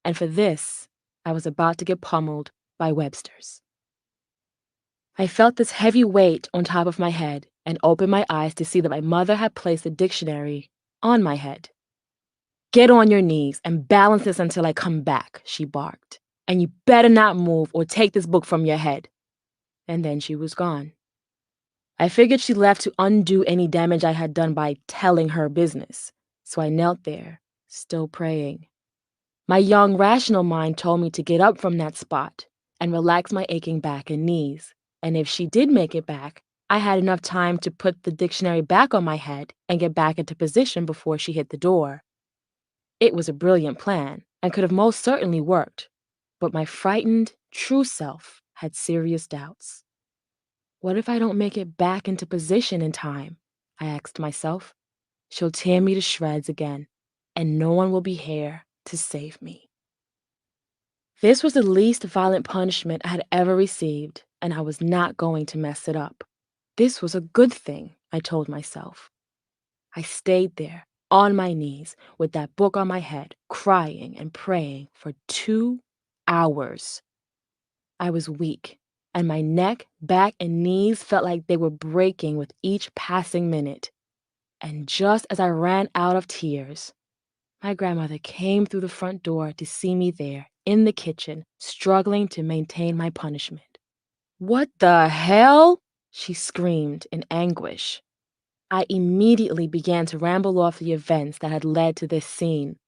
A: And for this, I was about to get pummeled by Webster's. I felt this heavy weight on top of my head and opened my eyes to see that my mother had placed the dictionary on my head. "Get on your knees and balance this until I come back," she barked. "And you better not move or take this book from your head." And then she was gone. I figured she left to undo any damage I had done by telling her business. So I knelt there, still praying. My young, rational mind told me to get up from that spot and relax my aching back and knees. And if she did make it back, I had enough time to put the dictionary back on my head and get back into position before she hit the door. It was a brilliant plan and could have most certainly worked, but my frightened, true self had serious doubts. What if I don't make it back into position in time? I asked myself. She'll tear me to shreds again, and no one will be here to save me. This was the least violent punishment I had ever received, and I was not going to mess it up. This was a good thing, I told myself. I stayed there, on my knees, with that book on my head, crying and praying for 2 hours. I was weak, and my neck, back, and knees felt like they were breaking with each passing minute. And just as I ran out of tears, my grandmother came through the front door to see me there in the kitchen, struggling to maintain my punishment. "What the hell?" she screamed in anguish. I immediately began to ramble off the events that had led to this scene.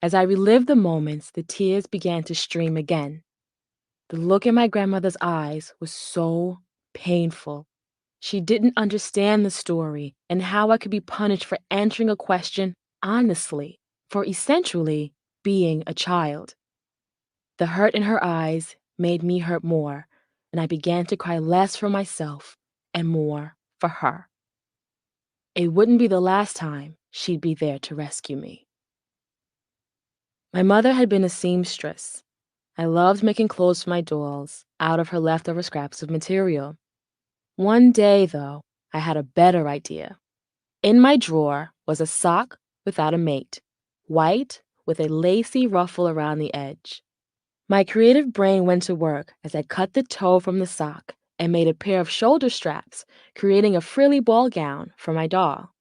A: As I relived the moments, the tears began to stream again. The look in my grandmother's eyes was so painful. She didn't understand the story and how I could be punished for answering a question honestly, for essentially being a child. The hurt in her eyes made me hurt more, and I began to cry less for myself and more for her. It wouldn't be the last time she'd be there to rescue me. My mother had been a seamstress. I loved making clothes for my dolls out of her leftover scraps of material. One day, though, I had a better idea. In my drawer was a sock without a mate, white with a lacy ruffle around the edge. My creative brain went to work as I cut the toe from the sock and made a pair of shoulder straps, creating a frilly ball gown for my doll.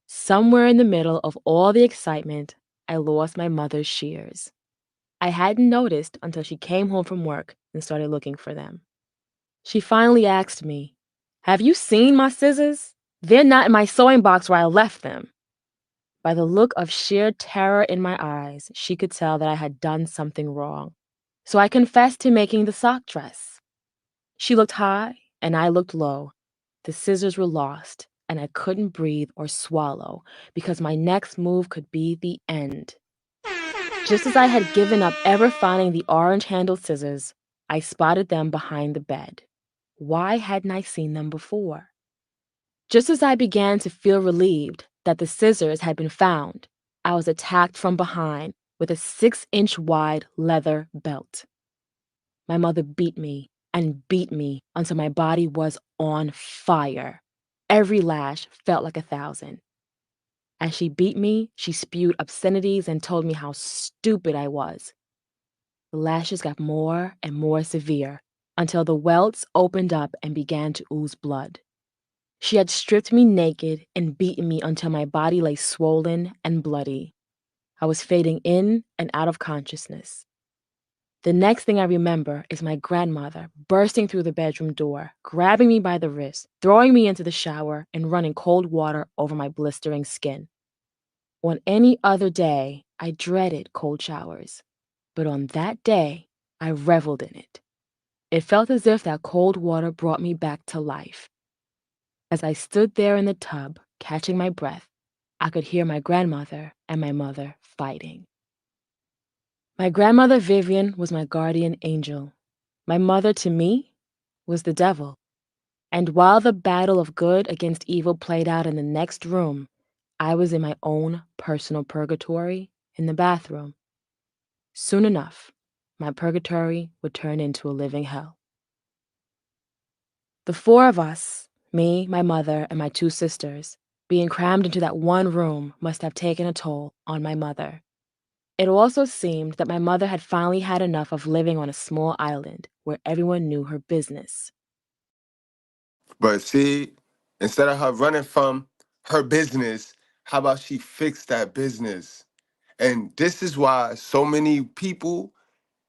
A: Somewhere in the middle of all the excitement, I lost my mother's shears. I hadn't noticed until she came home from work and started looking for them. She finally asked me, "Have you seen my scissors? They're not in my sewing box where I left them." By the look of sheer terror in my eyes, she could tell that I had done something wrong. So I confessed to making the sock dress. She looked high and I looked low. The scissors were lost, and I couldn't breathe or swallow because my next move could be the end. Just as I had given up ever finding the orange-handled scissors, I spotted them behind the bed. Why hadn't I seen them before? Just as I began to feel relieved that the scissors had been found, I was attacked from behind with a 6-inch wide leather belt. My mother beat me and beat me until my body was on fire. Every lash felt like 1,000. As she beat me, she spewed obscenities and told me how stupid I was. The lashes got more and more severe until the welts opened up and began to ooze blood. She had stripped me naked and beaten me until my body lay swollen and bloody. I was fading in and out of consciousness. The next thing I remember is my grandmother bursting through the bedroom door, grabbing me by the wrist, throwing me into the shower, and running cold water over my blistering skin. On any other day, I dreaded cold showers, but on that day, I reveled in it. It felt as if that cold water brought me back to life. As I stood there in the tub, catching my breath, I could hear my grandmother and my mother fighting. My grandmother Vivian was my guardian angel. My mother, to me, was the devil. And while the battle of good against evil played out in the next room, I was in my own personal purgatory in the bathroom. Soon enough, my purgatory would turn into a living hell. The four of us, me, my mother, and my two sisters, being crammed into that one room must have taken a toll on my mother. It also seemed that my mother had finally had enough of living on a small island where everyone knew her business.
C: But see, instead of her running from her business, how about she fix that business? And this is why so many people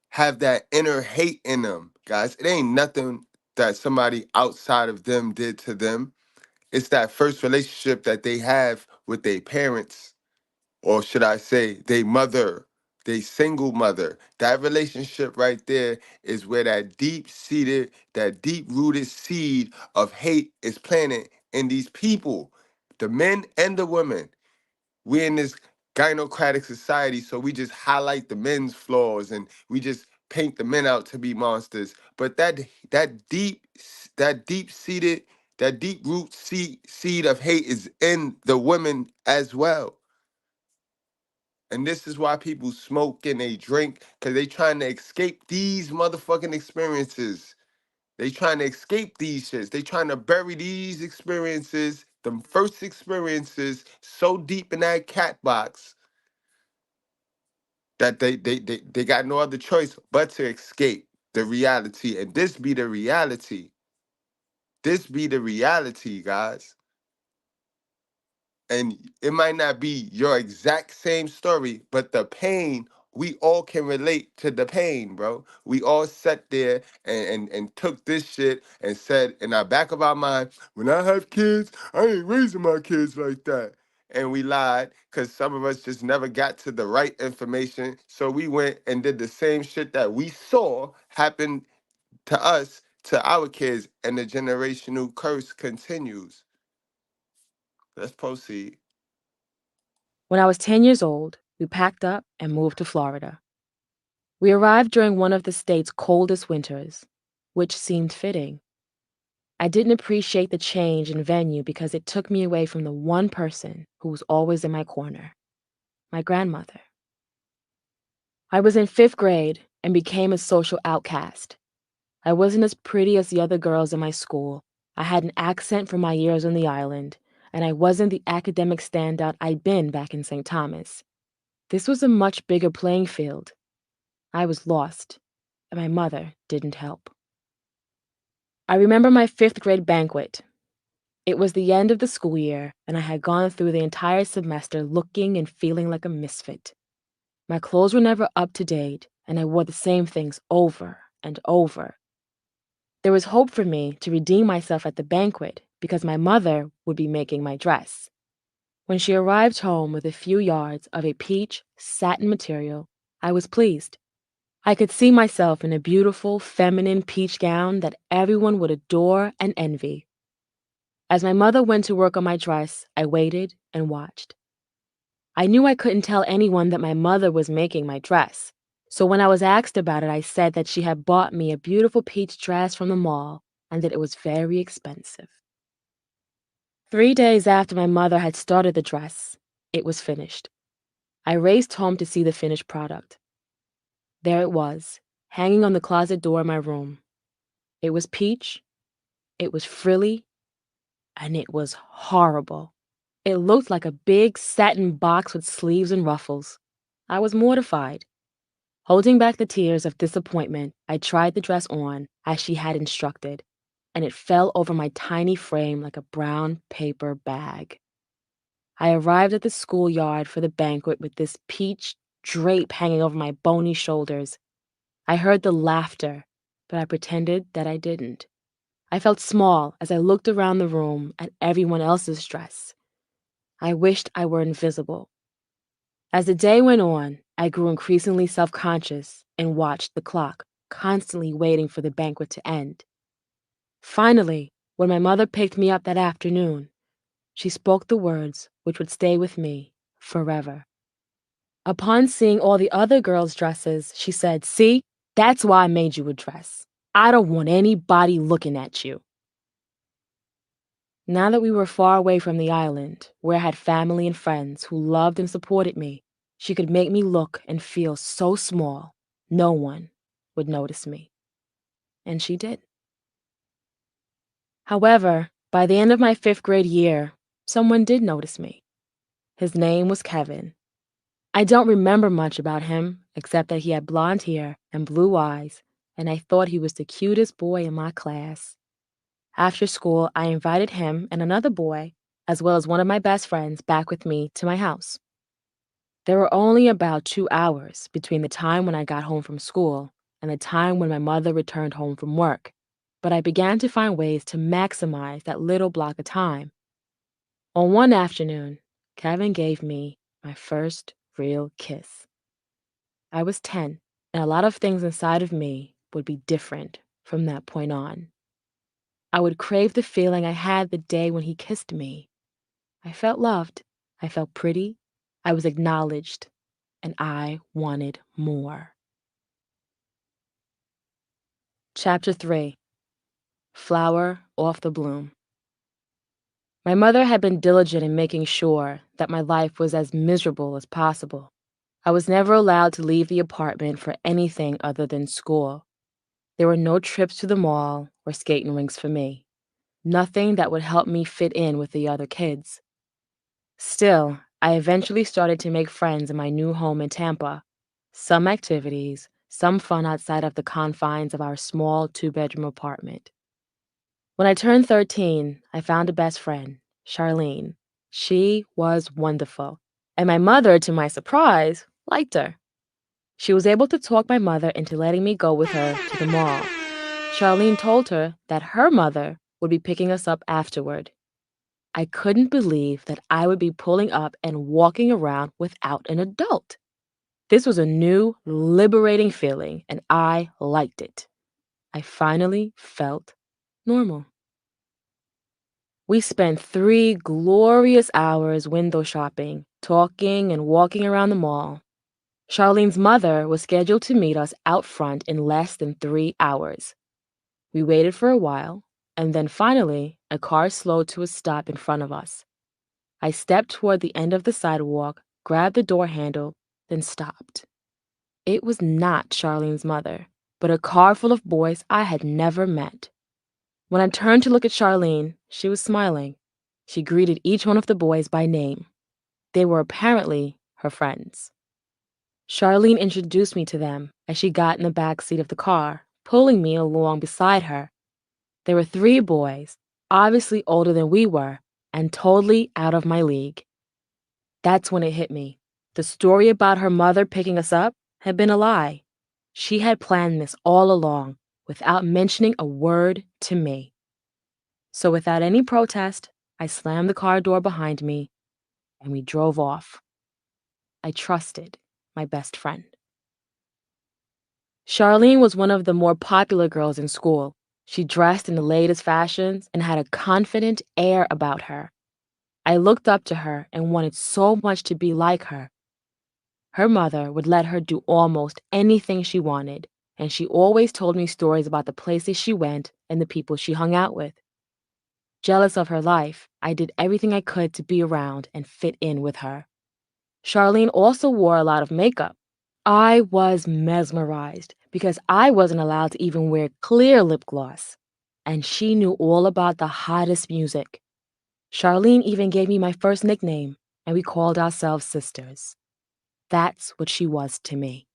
C: have that inner hate in them, guys. It ain't nothing that somebody outside of them did to them. It's that first relationship that they have with their parents, or should I say, their mother, their single mother. That relationship right there is where that deep-seated, that deep-rooted seed of hate is planted in these people, the men and the women. We're in this gynocratic society, so we just highlight the men's flaws and we just paint the men out to be monsters. But that deep seated, that deep root seed of hate is in the women as well. And this is why people smoke and they drink, because they trying to escape these motherfucking experiences. They trying to escape these shits. They trying to bury these experiences, the first experiences, so deep in that cat box that they got no other choice but to escape the reality. And this be the reality. This be the reality, guys. And it might not be your exact same story, but the pain, we all can relate to the pain, bro. We all sat there and took this shit and said in our back of our mind, when I have kids, I ain't raising my kids like that. And we lied because some of us just never got to the right information. So we went and did the same shit that we saw happen to us, to our kids, and the generational curse continues. Let's proceed.
A: When I was 10 years old, we packed up and moved to Florida. We arrived during one of the state's coldest winters, which seemed fitting. I didn't appreciate the change in venue because it took me away from the one person who was always in my corner, my grandmother. I was in 5th grade and became a social outcast. I wasn't as pretty as the other girls in my school. I had an accent from my years on the island, and I wasn't the academic standout I'd been back in St. Thomas. This was a much bigger playing field. I was lost, and my mother didn't help. I remember my 5th grade banquet. It was the end of the school year, and I had gone through the entire semester looking and feeling like a misfit. My clothes were never up to date, and I wore the same things over and over. There was hope for me to redeem myself at the banquet because my mother would be making my dress. When she arrived home with a few yards of a peach satin material, I was pleased. I could see myself in a beautiful, feminine peach gown that everyone would adore and envy. As my mother went to work on my dress, I waited and watched. I knew I couldn't tell anyone that my mother was making my dress, so when I was asked about it, I said that she had bought me a beautiful peach dress from the mall and that it was very expensive. 3 days after my mother had started the dress, it was finished. I raced home to see the finished product. There it was, hanging on the closet door in my room. It was peach, it was frilly, and it was horrible. It looked like a big satin box with sleeves and ruffles. I was mortified. Holding back the tears of disappointment, I tried the dress on as she had instructed, and it fell over my tiny frame like a brown paper bag. I arrived at the schoolyard for the banquet with this peach drape hanging over my bony shoulders. I heard the laughter, but I pretended that I didn't. I felt small as I looked around the room at everyone else's dress. I wished I were invisible. As the day went on, I grew increasingly self-conscious and watched the clock, constantly waiting for the banquet to end. Finally, when my mother picked me up that afternoon, she spoke the words which would stay with me forever. Upon seeing all the other girls' dresses, she said, "See, that's why I made you a dress. I don't want anybody looking at you." Now that we were far away from the island, where I had family and friends who loved and supported me, she could make me look and feel so small, no one would notice me. And she did. However, by the end of my 5th grade year, someone did notice me. His name was Kevin. I don't remember much about him, except that he had blonde hair and blue eyes, and I thought he was the cutest boy in my class. After school, I invited him and another boy, as well as one of my best friends, back with me to my house. There were only about 2 hours between the time when I got home from school and the time when my mother returned home from work, but I began to find ways to maximize that little block of time. On one afternoon, Kevin gave me my first real kiss. I was 10, and a lot of things inside of me would be different from that point on. I would crave the feeling I had the day when he kissed me. I felt loved. I felt pretty. I was acknowledged. And I wanted more. Chapter 3. Flower Off the Bloom. My mother had been diligent in making sure that my life was as miserable as possible. I was never allowed to leave the apartment for anything other than school. There were no trips to the mall or skating rinks for me. Nothing that would help me fit in with the other kids. Still, I eventually started to make friends in my new home in Tampa. Some activities, some fun outside of the confines of our small 2-bedroom apartment. When I turned 13, I found a best friend, Charlene. She was wonderful, and my mother, to my surprise, liked her. She was able to talk my mother into letting me go with her to the mall. Charlene told her that her mother would be picking us up afterward. I couldn't believe that I would be pulling up and walking around without an adult. This was a new, liberating feeling, and I liked it. I finally felt normal. We spent 3 glorious hours window shopping, talking and walking around the mall. Charlene's mother was scheduled to meet us out front in less than 3 hours. We waited for a while, and then finally, a car slowed to a stop in front of us. I stepped toward the end of the sidewalk, grabbed the door handle, then stopped. It was not Charlene's mother, but a car full of boys I had never met. When I turned to look at Charlene, she was smiling. She greeted each one of the boys by name. They were apparently her friends. Charlene introduced me to them as she got in the back seat of the car, pulling me along beside her. There were 3 boys, obviously older than we were, and totally out of my league. That's when it hit me. The story about her mother picking us up had been a lie. She had planned this all along, without mentioning a word to me. So without any protest, I slammed the car door behind me, and we drove off. I trusted my best friend. Charlene was one of the more popular girls in school. She dressed in the latest fashions and had a confident air about her. I looked up to her and wanted so much to be like her. Her mother would let her do almost anything she wanted, and she always told me stories about the places she went and the people she hung out with. Jealous of her life, I did everything I could to be around and fit in with her. Charlene also wore a lot of makeup. I was mesmerized because I wasn't allowed to even wear clear lip gloss, and she knew all about the hottest music. Charlene even gave me my first nickname, and we called ourselves sisters. That's what she was to me.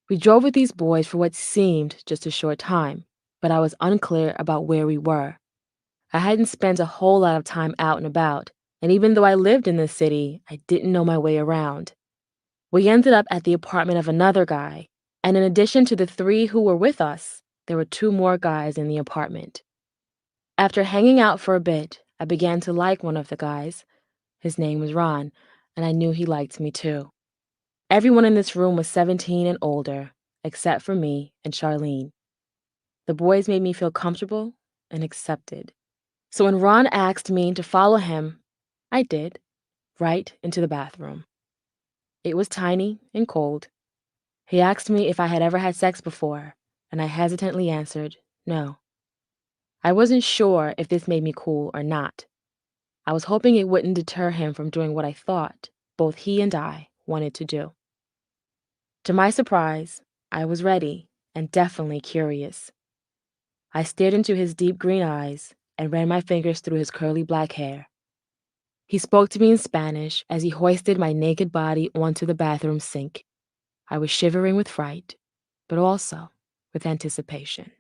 A: We drove with these boys for what seemed just a short time, but I was unclear about where we were. I hadn't spent a whole lot of time out and about, and even though I lived in this city, I didn't know my way around. We ended up at the apartment of another guy, and in addition to the 3 who were with us, there were 2 more guys in the apartment. After hanging out for a bit, I began to like one of the guys. His name was Ron, and I knew he liked me too. Everyone in this room was 17 and older, except for me and Charlene. The boys made me feel comfortable and accepted. So when Ron asked me to follow him, I did, right into the bathroom. It was tiny and cold. He asked me if I had ever had sex before, and I hesitantly answered no. I wasn't sure if this made me cool or not. I was hoping it wouldn't deter him from doing what I thought both he and I wanted to do. To my surprise, I was ready and definitely curious. I stared into his deep green eyes and ran my fingers through his curly black hair. He spoke to me in Spanish as he hoisted my naked body onto the bathroom sink. I was shivering with fright, but also with anticipation.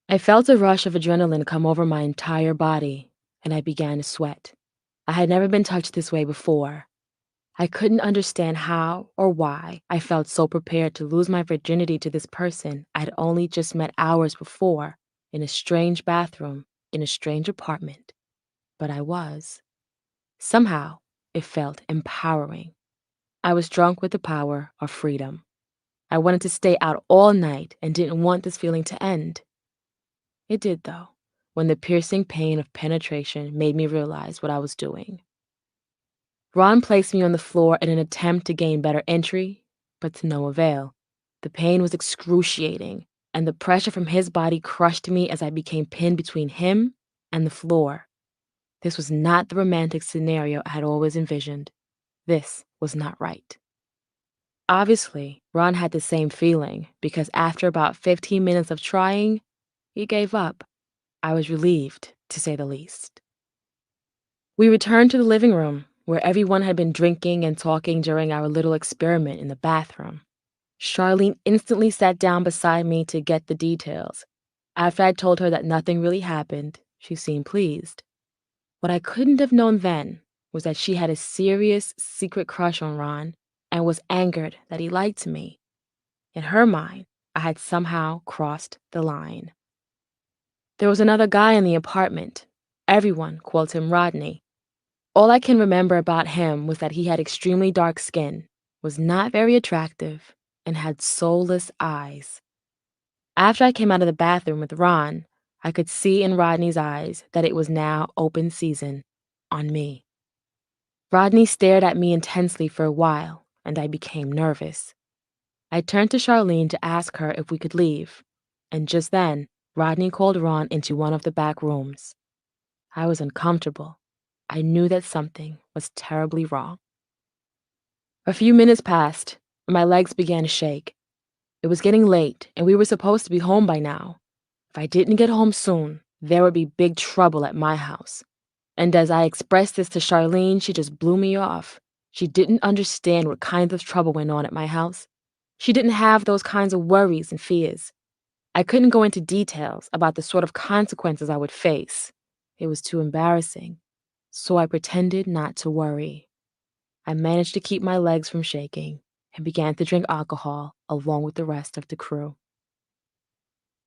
A: I felt a rush of adrenaline come over my entire body, and I began to sweat. I had never been touched this way before. I couldn't understand how or why I felt so prepared to lose my virginity to this person I had only just met hours before in a strange bathroom in a strange apartment. But I was. Somehow, it felt empowering. I was drunk with the power of freedom. I wanted to stay out all night and didn't want this feeling to end. It did, though, when the piercing pain of penetration made me realize what I was doing. Ron placed me on the floor in an attempt to gain better entry, but to no avail. The pain was excruciating, and the pressure from his body crushed me as I became pinned between him and the floor. This was not the romantic scenario I had always envisioned. This was not right. Obviously, Ron had the same feeling because after about 15 minutes of trying, he gave up. I was relieved, to say the least. We returned to the living room, where everyone had been drinking and talking during our little experiment in the bathroom. Charlene instantly sat down beside me to get the details. After I told her that nothing really happened, she seemed pleased. What I couldn't have known then was that she had a serious secret crush on Ron and was angered that he liked me. In her mind, I had somehow crossed the line. There was another guy in the apartment. Everyone called him Rodney. All I can remember about him was that he had extremely dark skin, was not very attractive, and had soulless eyes. After I came out of the bathroom with Ron, I could see in Rodney's eyes that it was now open season on me. Rodney stared at me intensely for a while, and I became nervous. I turned to Charlene to ask her if we could leave, and just then, Rodney called Ron into one of the back rooms. I was uncomfortable. I knew that something was terribly wrong. A few minutes passed, and my legs began to shake. It was getting late, and we were supposed to be home by now. If I didn't get home soon, there would be big trouble at my house. And as I expressed this to Charlene, she just blew me off. She didn't understand what kinds of trouble went on at my house. She didn't have those kinds of worries and fears. I couldn't go into details about the sort of consequences I would face. It was too embarrassing. So I pretended not to worry. I managed to keep my legs from shaking and began to drink alcohol along with the rest of the crew.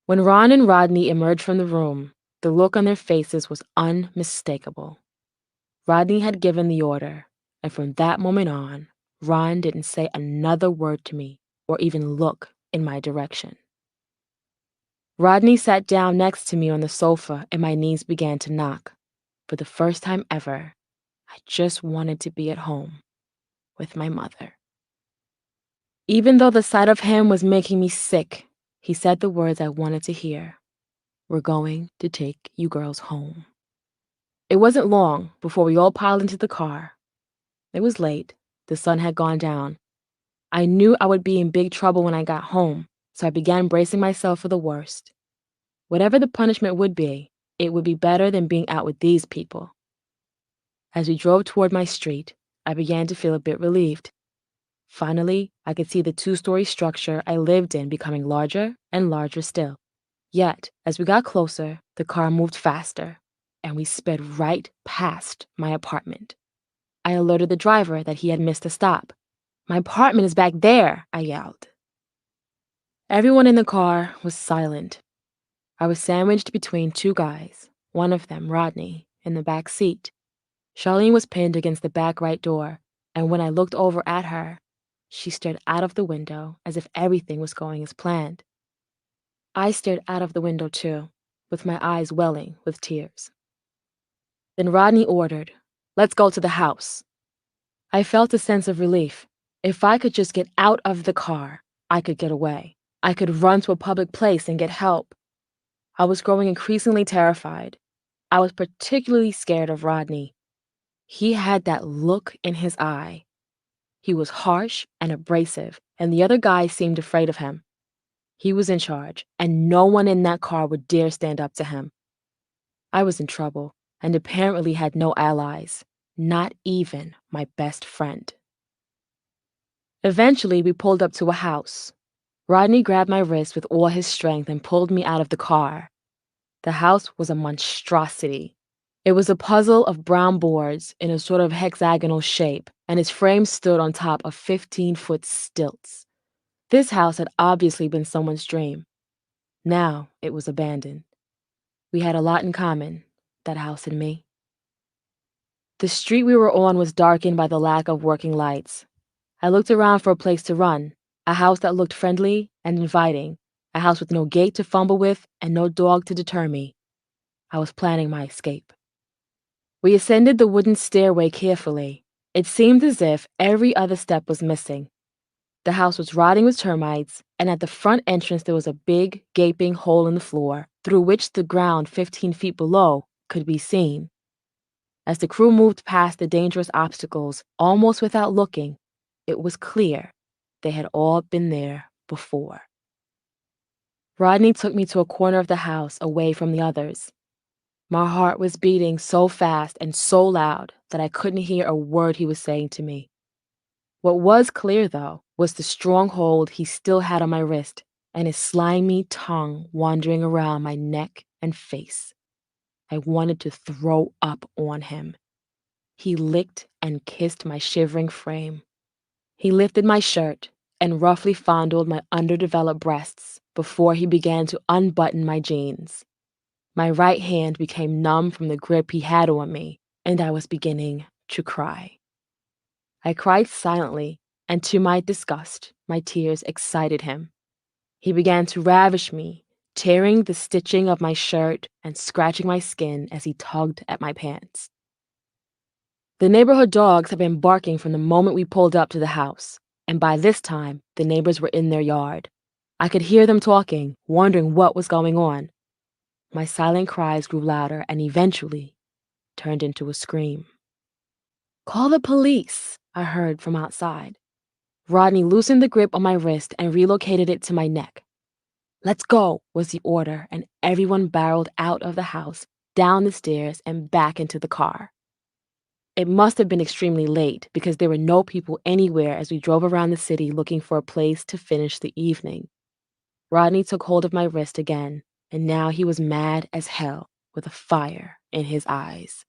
A: When Ron and Rodney emerged from the room, the look on their faces was unmistakable. Rodney had given the order, and from that moment on, Ron didn't say another word to me or even look in my direction. Rodney sat down next to me on the sofa and my knees began to knock. For the first time ever, I just wanted to be at home with my mother. Even though the sight of him was making me sick, he said the words I wanted to hear. "We're going to take you girls home." It wasn't long before we all piled into the car. It was late. The sun had gone down. I knew I would be in big trouble when I got home, so I began bracing myself for the worst. Whatever the punishment would be, it would be better than being out with these people. As we drove toward my street, I began to feel a bit relieved. Finally, I could see the two-story structure I lived in becoming larger and larger still. Yet, as we got closer, the car moved faster, and we sped right past my apartment. I alerted the driver that he had missed a stop. "My apartment is back there," I yelled. Everyone in the car was silent. I was sandwiched between two guys, one of them, Rodney, in the back seat. Charlene was pinned against the back right door, and when I looked over at her, she stared out of the window as if everything was going as planned. I stared out of the window too, with my eyes welling with tears. Then Rodney ordered, "Let's go to the house." I felt a sense of relief. If I could just get out of the car, I could get away. I could run to a public place and get help. I was growing increasingly terrified. I was particularly scared of Rodney. He had that look in his eye. He was harsh and abrasive, and the other guys seemed afraid of him. He was in charge, and no one in that car would dare stand up to him. I was in trouble, and apparently had no allies, not even my best friend. Eventually, we pulled up to a house. Rodney grabbed my wrist with all his strength and pulled me out of the car. The house was a monstrosity. It was a puzzle of brown boards in a sort of hexagonal shape, and its frame stood on top of 15-foot stilts. This house had obviously been someone's dream. Now it was abandoned. We had a lot in common, that house and me. The street we were on was darkened by the lack of working lights. I looked around for a place to run, a house that looked friendly and inviting, a house with no gate to fumble with and no dog to deter me. I was planning my escape. We ascended the wooden stairway carefully. It seemed as if every other step was missing. The house was rotting with termites, and at the front entrance there was a big, gaping hole in the floor, through which the ground 15 feet below could be seen. As the crew moved past the dangerous obstacles, almost without looking, it was clear they had all been there before. Rodney took me to a corner of the house away from the others. My heart was beating so fast and so loud that I couldn't hear a word he was saying to me. What was clear, though, was the strong hold he still had on my wrist and his slimy tongue wandering around my neck and face. I wanted to throw up on him. He licked and kissed my shivering frame. He lifted my shirt and roughly fondled my underdeveloped breasts before he began to unbutton my jeans. My right hand became numb from the grip he had on me, and I was beginning to cry. I cried silently, and to my disgust, my tears excited him. He began to ravish me, tearing the stitching of my shirt and scratching my skin as he tugged at my pants. The neighborhood dogs had been barking from the moment we pulled up to the house, and by this time, the neighbors were in their yard. I could hear them talking, wondering what was going on. My silent cries grew louder and eventually turned into a scream. "Call the police," I heard from outside. Rodney loosened the grip on my wrist and relocated it to my neck. "Let's go," was the order, and everyone barreled out of the house, down the stairs, and back into the car. It must have been extremely late because there were no people anywhere as we drove around the city looking for a place to finish the evening. Rodney took hold of my wrist again, and now he was mad as hell with a fire in his eyes.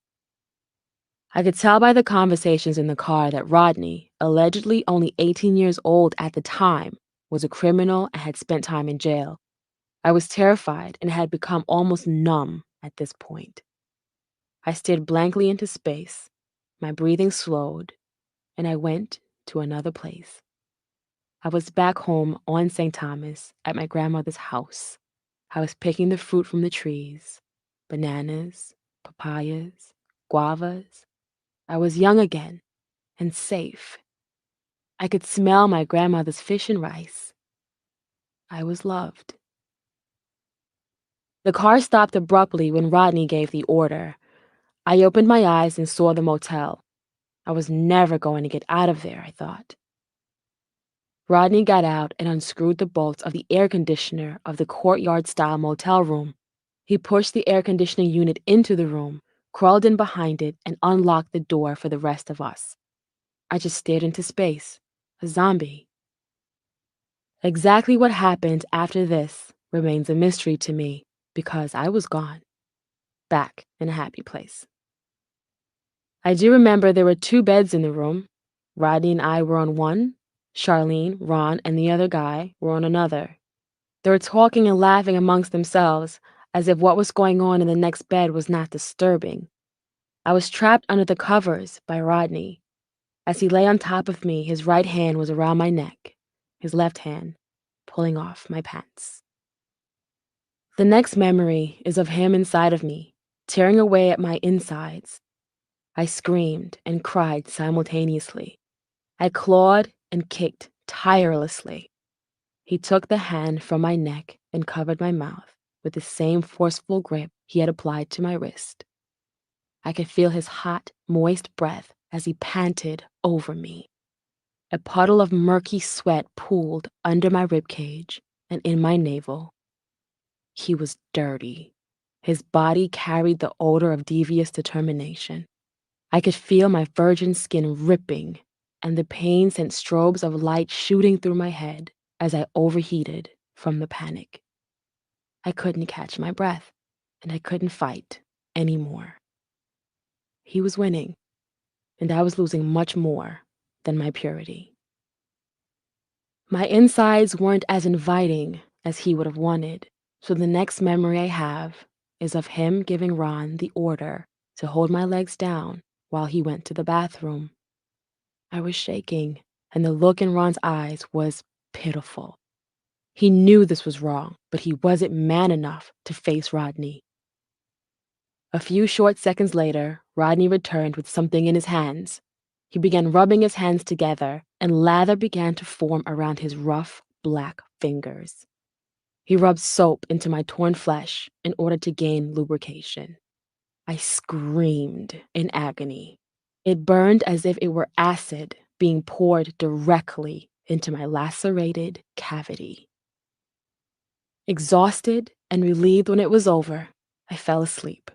A: I could tell by the conversations in the car that Rodney, allegedly only 18 years old at the time, was a criminal and had spent time in jail. I was terrified and had become almost numb at this point. I stared blankly into space, my breathing slowed, and I went to another place. I was back home on St. Thomas at my grandmother's house. I was picking the fruit from the trees, bananas, papayas, guavas. I was young again and safe. I could smell my grandmother's fish and rice. I was loved. The car stopped abruptly when Rodney gave the order. I opened my eyes and saw the motel. I was never going to get out of there, I thought. Rodney got out and unscrewed the bolts of the air conditioner of the courtyard-style motel room. He pushed the air conditioning unit into the room, crawled in behind it, and unlocked the door for the rest of us. I just stared into space, a zombie. Exactly what happened after this remains a mystery to me because I was gone, back in a happy place. I do remember there were 2 beds in the room. Rodney and I were on one. Charlene, Ron, and the other guy were on another. They were talking and laughing amongst themselves, as if what was going on in the next bed was not disturbing. I was trapped under the covers by Rodney. As he lay on top of me, his right hand was around my neck, his left hand pulling off my pants. The next memory is of him inside of me, tearing away at my insides. I screamed and cried simultaneously. I clawed and kicked tirelessly. He took the hand from my neck and covered my mouth with the same forceful grip he had applied to my wrist. I could feel his hot, moist breath as he panted over me. A puddle of murky sweat pooled under my ribcage and in my navel. He was dirty. His body carried the odor of devious determination. I could feel my virgin skin ripping, and the pain sent strobes of light shooting through my head as I overheated from the panic. I couldn't catch my breath, and I couldn't fight anymore. He was winning, and I was losing much more than my purity. My insides weren't as inviting as he would have wanted, so the next memory I have is of him giving Ron the order to hold my legs down while he went to the bathroom. I was shaking, and the look in Ron's eyes was pitiful. He knew this was wrong, but he wasn't man enough to face Rodney. A few short seconds later, Rodney returned with something in his hands. He began rubbing his hands together, and lather began to form around his rough, black fingers. He rubbed soap into my torn flesh in order to gain lubrication. I screamed in agony. It burned as if it were acid being poured directly into my lacerated cavity. Exhausted and relieved when it was over, I fell asleep.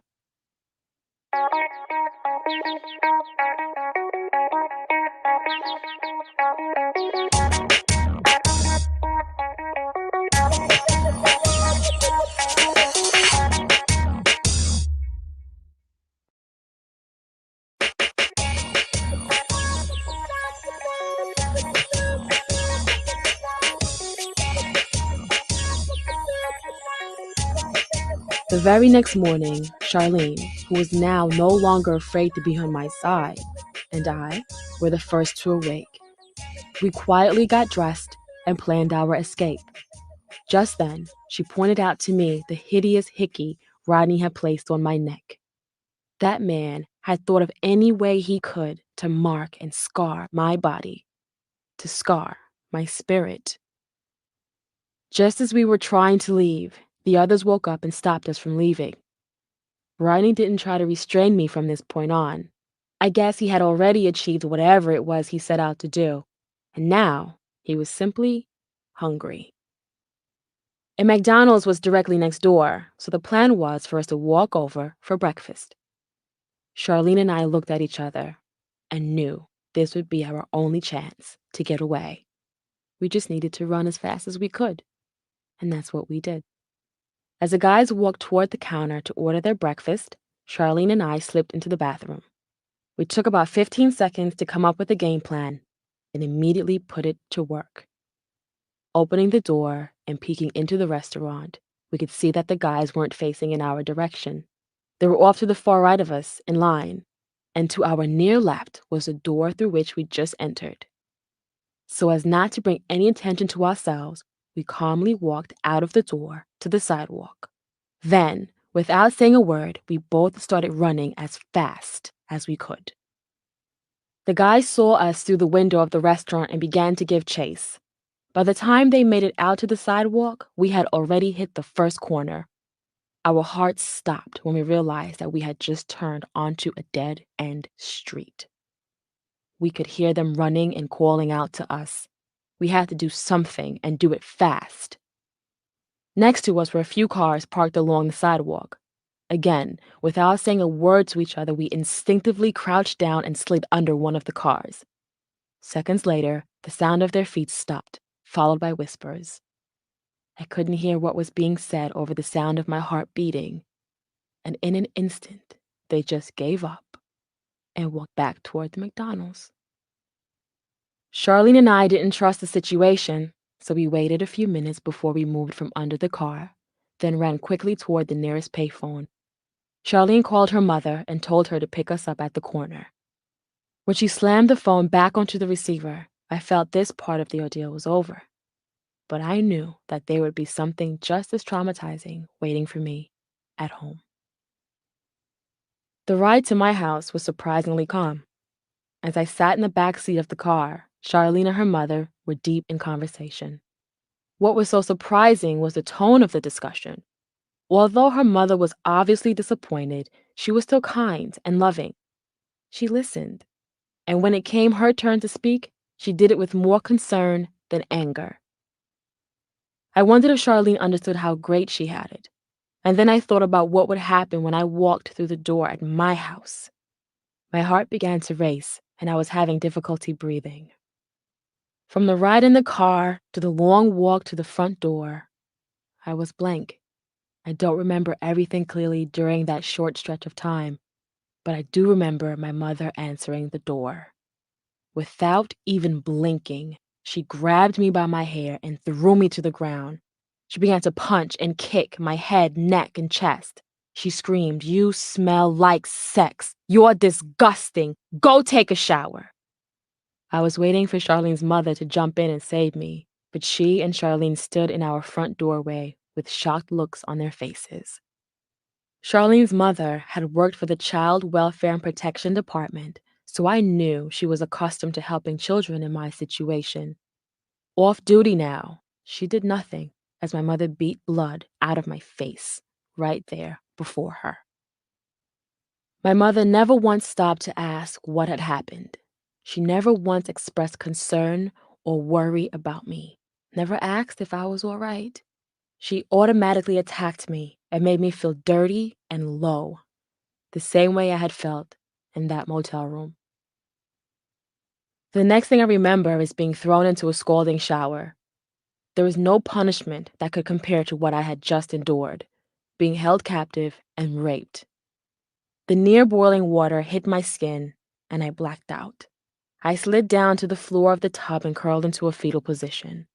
A: The very next morning, Charlene, who was now no longer afraid to be on my side, and I were the first to awake. We quietly got dressed and planned our escape. Just then, she pointed out to me the hideous hickey Rodney had placed on my neck. That man had thought of any way he could to mark and scar my body, to scar my spirit. Just as we were trying to leave, the others woke up and stopped us from leaving. Rodney didn't try to restrain me from this point on. I guess he had already achieved whatever it was he set out to do, and now he was simply hungry. A McDonald's was directly next door, so the plan was for us to walk over for breakfast. Charlene and I looked at each other and knew this would be our only chance to get away. We just needed to run as fast as we could, and that's what we did. As the guys walked toward the counter to order their breakfast, Charlene and I slipped into the bathroom. We took about 15 seconds to come up with a game plan and immediately put it to work. Opening the door and peeking into the restaurant, we could see that the guys weren't facing in our direction. They were off to the far right of us, in line, and to our near left was the door through which we just entered. So as not to bring any attention to ourselves, we calmly walked out of the door to the sidewalk. Then, without saying a word, we both started running as fast as we could. The guys saw us through the window of the restaurant and began to give chase. By the time they made it out to the sidewalk, we had already hit the first corner. Our hearts stopped when we realized that we had just turned onto a dead-end street. We could hear them running and calling out to us. We had to do something and do it fast. Next to us were a few cars parked along the sidewalk. Again, without saying a word to each other, we instinctively crouched down and slid under one of the cars. Seconds later, the sound of their feet stopped, followed by whispers. I couldn't hear what was being said over the sound of my heart beating, and in an instant, they just gave up and walked back toward the McDonald's. Charlene and I didn't trust the situation, so we waited a few minutes before we moved from under the car, then ran quickly toward the nearest payphone. Charlene called her mother and told her to pick us up at the corner. When she slammed the phone back onto the receiver, I felt this part of the ordeal was over. But I knew that there would be something just as traumatizing waiting for me at home. The ride to my house was surprisingly calm. As I sat in the back seat of the car, Charlene and her mother were deep in conversation. What was so surprising was the tone of the discussion. Although her mother was obviously disappointed, she was still kind and loving. She listened, and when it came her turn to speak, she did it with more concern than anger. I wondered if Charlene understood how great she had it, and then I thought about what would happen when I walked through the door at my house. My heart began to race, and I was having difficulty breathing. From the ride in the car to the long walk to the front door, I was blank. I don't remember everything clearly during that short stretch of time, but I do remember my mother answering the door. Without even blinking, she grabbed me by my hair and threw me to the ground. She began to punch and kick my head, neck, and chest. She screamed, "You smell like sex. You're disgusting. Go take a shower." I was waiting for Charlene's mother to jump in and save me, but she and Charlene stood in our front doorway with shocked looks on their faces. Charlene's mother had worked for the Child Welfare and Protection Department, so I knew she was accustomed to helping children in my situation. Off duty now, she did nothing as my mother beat blood out of my face right there before her. My mother never once stopped to ask what had happened. She never once expressed concern or worry about me, never asked if I was all right. She automatically attacked me and made me feel dirty and low, the same way I had felt in that motel room. The next thing I remember is being thrown into a scalding shower. There was no punishment that could compare to what I had just endured, being held captive and raped. The near boiling water hit my skin, and I blacked out. I slid down to the floor of the tub and curled into a fetal position.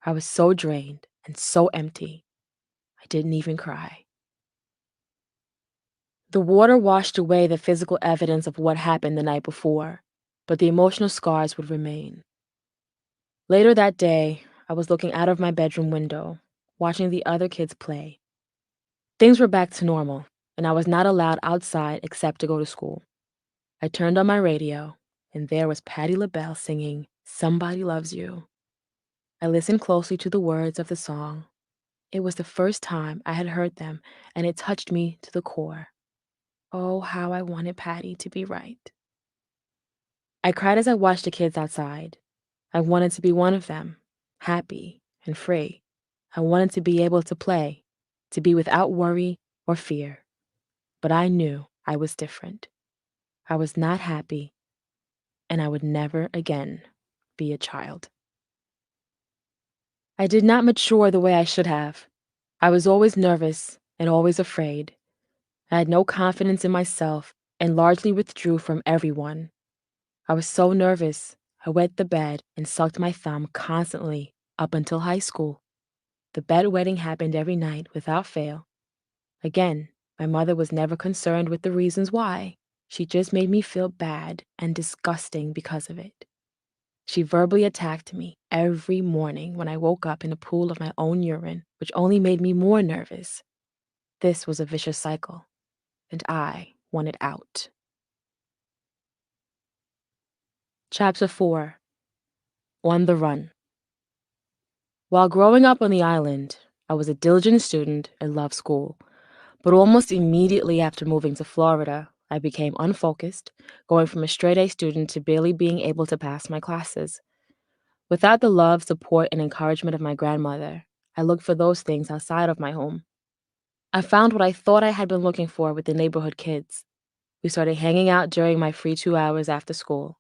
A: I was so drained and so empty, I didn't even cry. The water washed away the physical evidence of what happened the night before, but the emotional scars would remain. Later that day, I was looking out of my bedroom window, watching the other kids play. Things were back to normal, and I was not allowed outside except to go to school. I turned on my radio, and there was Patti LaBelle singing "Somebody Loves You." I listened closely to the words of the song. It was the first time I had heard them, and it touched me to the core. Oh, how I wanted Patty to be right. I cried as I watched the kids outside. I wanted to be one of them, happy and free. I wanted to be able to play, to be without worry or fear. But I knew I was different. I was not happy, and I would never again be a child. I did not mature the way I should have. I was always nervous and always afraid. I had no confidence in myself and largely withdrew from everyone. I was so nervous, I wet the bed and sucked my thumb constantly up until high school. The bedwetting happened every night without fail. Again, my mother was never concerned with the reasons why. She just made me feel bad and disgusting because of it. She verbally attacked me every morning when I woke up in a pool of my own urine, which only made me more nervous. This was a vicious cycle, and I wanted out. Chapter 4. On the Run. While growing up on the island, I was a diligent student and loved school. But almost immediately after moving to Florida, I became unfocused, going from a straight-A student to barely being able to pass my classes. Without the love, support, and encouragement of my grandmother, I looked for those things outside of my home. I found what I thought I had been looking for with the neighborhood kids. We started hanging out during my free 2 hours after school.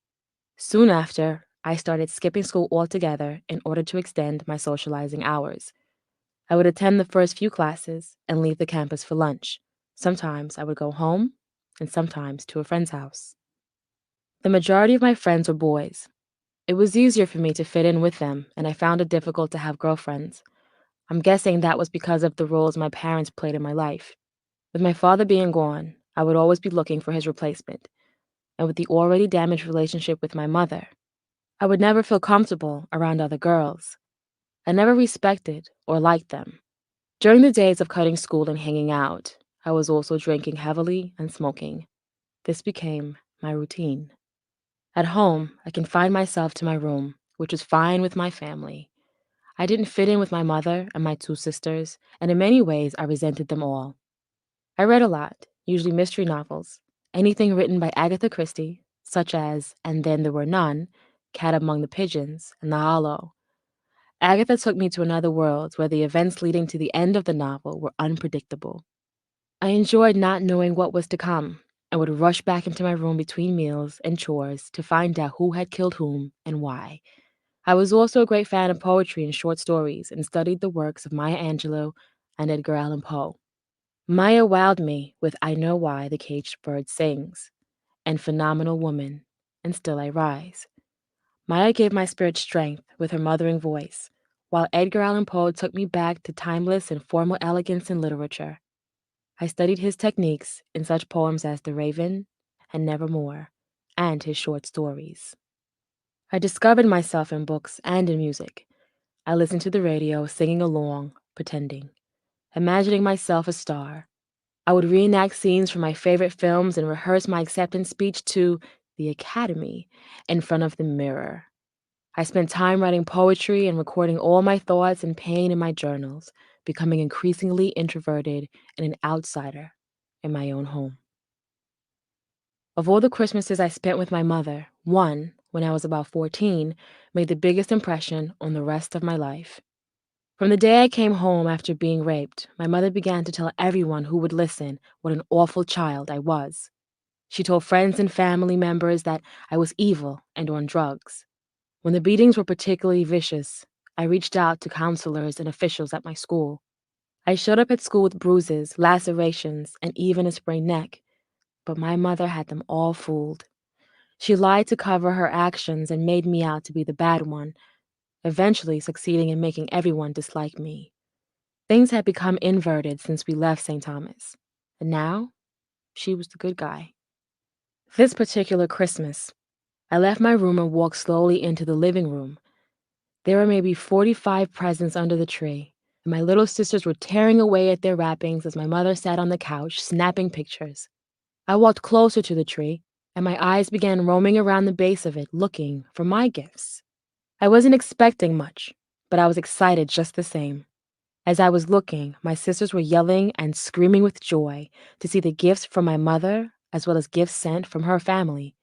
A: Soon after, I started skipping school altogether in order to extend my socializing hours. I would attend the first few classes and leave the campus for lunch. Sometimes I would go home, and sometimes to a friend's house. The majority of my friends were boys. It was easier for me to fit in with them, and I found it difficult to have girlfriends. I'm guessing that was because of the roles my parents played in my life. With my father being gone, I would always be looking for his replacement. And with the already damaged relationship with my mother, I would never feel comfortable around other girls. I never respected or liked them. During the days of cutting school and hanging out, I was also drinking heavily and smoking. This became my routine. At home, I confined myself to my room, which was fine with my family. I didn't fit in with my mother and my two sisters, and in many ways, I resented them all. I read a lot, usually mystery novels, anything written by Agatha Christie, such as And Then There Were None, Cat Among the Pigeons, and The Hollow. Agatha took me to another world where the events leading to the end of the novel were unpredictable. I enjoyed not knowing what was to come and would rush back into my room between meals and chores to find out who had killed whom and why. I was also a great fan of poetry and short stories and studied the works of Maya Angelou and Edgar Allan Poe. Maya wowed me with I Know Why the Caged Bird Sings and Phenomenal Woman and Still I Rise. Maya gave my spirit strength with her mothering voice, while Edgar Allan Poe took me back to timeless and formal elegance in literature. I studied his techniques in such poems as The Raven and Nevermore, and his short stories. I discovered myself in books and in music. I listened to the radio, singing along, pretending, imagining myself a star. I would reenact scenes from my favorite films and rehearse my acceptance speech to the Academy in front of the mirror. I spent time writing poetry and recording all my thoughts and pain in my journals, becoming increasingly introverted and an outsider in my own home. Of all the Christmases I spent with my mother, one, when I was about 14, made the biggest impression on the rest of my life. From the day I came home after being raped, my mother began to tell everyone who would listen what an awful child I was. She told friends and family members that I was evil and on drugs. When the beatings were particularly vicious, I reached out to counselors and officials at my school. I showed up at school with bruises, lacerations, and even a sprained neck, but my mother had them all fooled. She lied to cover her actions and made me out to be the bad one, eventually succeeding in making everyone dislike me. Things had become inverted since we left St. Thomas, and now She was the good guy. This particular Christmas, I left my room and walked slowly into the living room. There were maybe 45 presents under the tree, and my little sisters were tearing away at their wrappings as my mother sat on the couch, snapping pictures. I walked closer to the tree, and my eyes began roaming around the base of it, looking for my gifts. I wasn't expecting much, but I was excited just the same. As I was looking, my sisters were yelling and screaming with joy to see the gifts from my mother, as well as gifts sent from her family.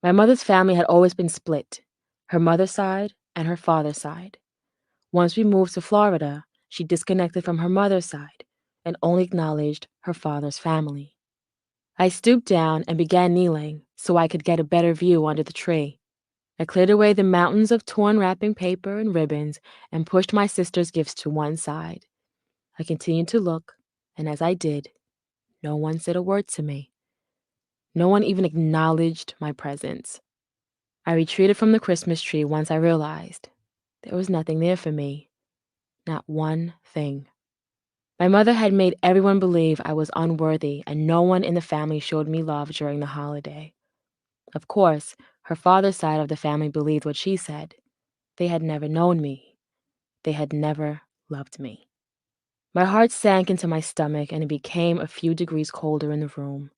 A: My mother's family had always been split, her mother's side and her father's side. Once we moved to Florida, she disconnected from her mother's side and only acknowledged her father's family. I stooped down and began kneeling so I could get a better view under the tree. I cleared away the mountains of torn wrapping paper and ribbons and pushed my sister's gifts to one side. I continued to look, and as I did, no one said a word to me. No one even acknowledged my presence. I retreated from the Christmas tree once I realized there was nothing there for me. Not one thing. My mother had made everyone believe I was unworthy, and no one in the family showed me love during the holiday. Of course, her father's side of the family believed what she said. They had never known me. They had never loved me. My heart sank into my stomach, and it became a few degrees colder in the room.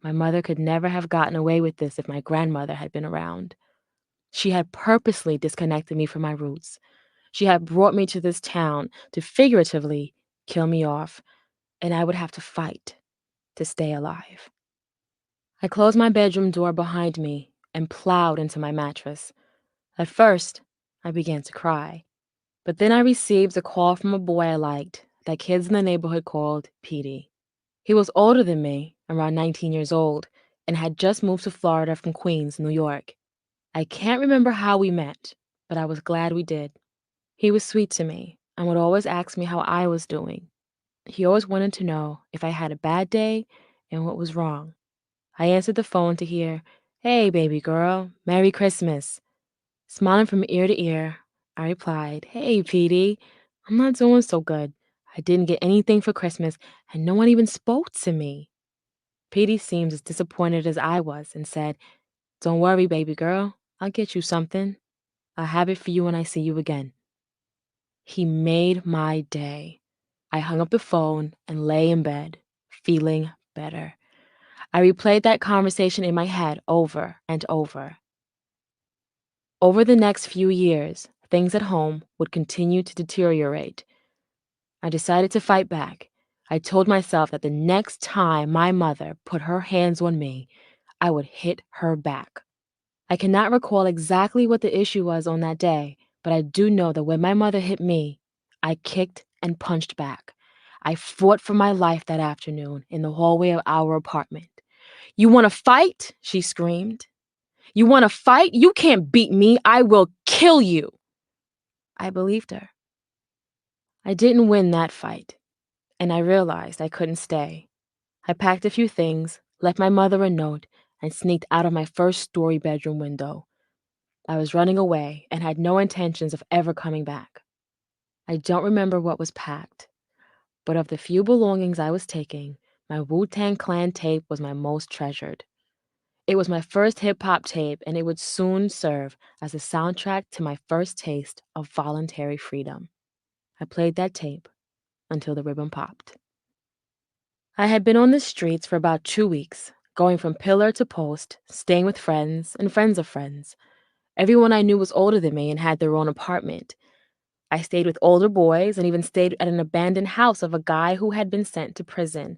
A: My mother could never have gotten away with this if my grandmother had been around. She had purposely disconnected me from my roots. She had brought me to this town to figuratively kill me off, and I would have to fight to stay alive. I closed my bedroom door behind me and plowed into my mattress. At first, I began to cry, but then I received a call from a boy I liked that kids in the neighborhood called Petey. He was older than me, around 19 years old, and had just moved to Florida from Queens, New York. I can't remember how we met, but I was glad we did. He was sweet to me and would always ask me how I was doing. He always wanted to know if I had a bad day and what was wrong. I answered the phone to hear, "Hey, baby girl, Merry Christmas." Smiling from ear to ear, I replied, "Hey, Petey, I'm not doing so good. I didn't get anything for Christmas, and no one even spoke to me." Petey seemed as disappointed as I was and said, "Don't worry, baby girl. I'll get you something. I'll have it for you when I see you again." He made my day. I hung up the phone and lay in bed, feeling better. I replayed that conversation in my head over and over. Over the next few years, things at home would continue to deteriorate. I decided to fight back. I told myself that the next time my mother put her hands on me, I would hit her back. I cannot recall exactly what the issue was on that day, but I do know that when my mother hit me, I kicked and punched back. I fought for my life that afternoon in the hallway of our apartment. "You want to fight?" she screamed. "You want to fight? You can't beat me. I will kill you." I believed her. I didn't win that fight, and I realized I couldn't stay. I packed a few things, left my mother a note, and sneaked out of my first-story bedroom window. I was running away and had no intentions of ever coming back. I don't remember what was packed, but of the few belongings I was taking, my Wu-Tang Clan tape was my most treasured. It was my first hip-hop tape, and it would soon serve as a soundtrack to my first taste of voluntary freedom. I played that tape until the ribbon popped. I had been on the streets for about 2 weeks, going from pillar to post, staying with friends and friends of friends. Everyone I knew was older than me and had their own apartment. I stayed with older boys and even stayed at an abandoned house of a guy who had been sent to prison.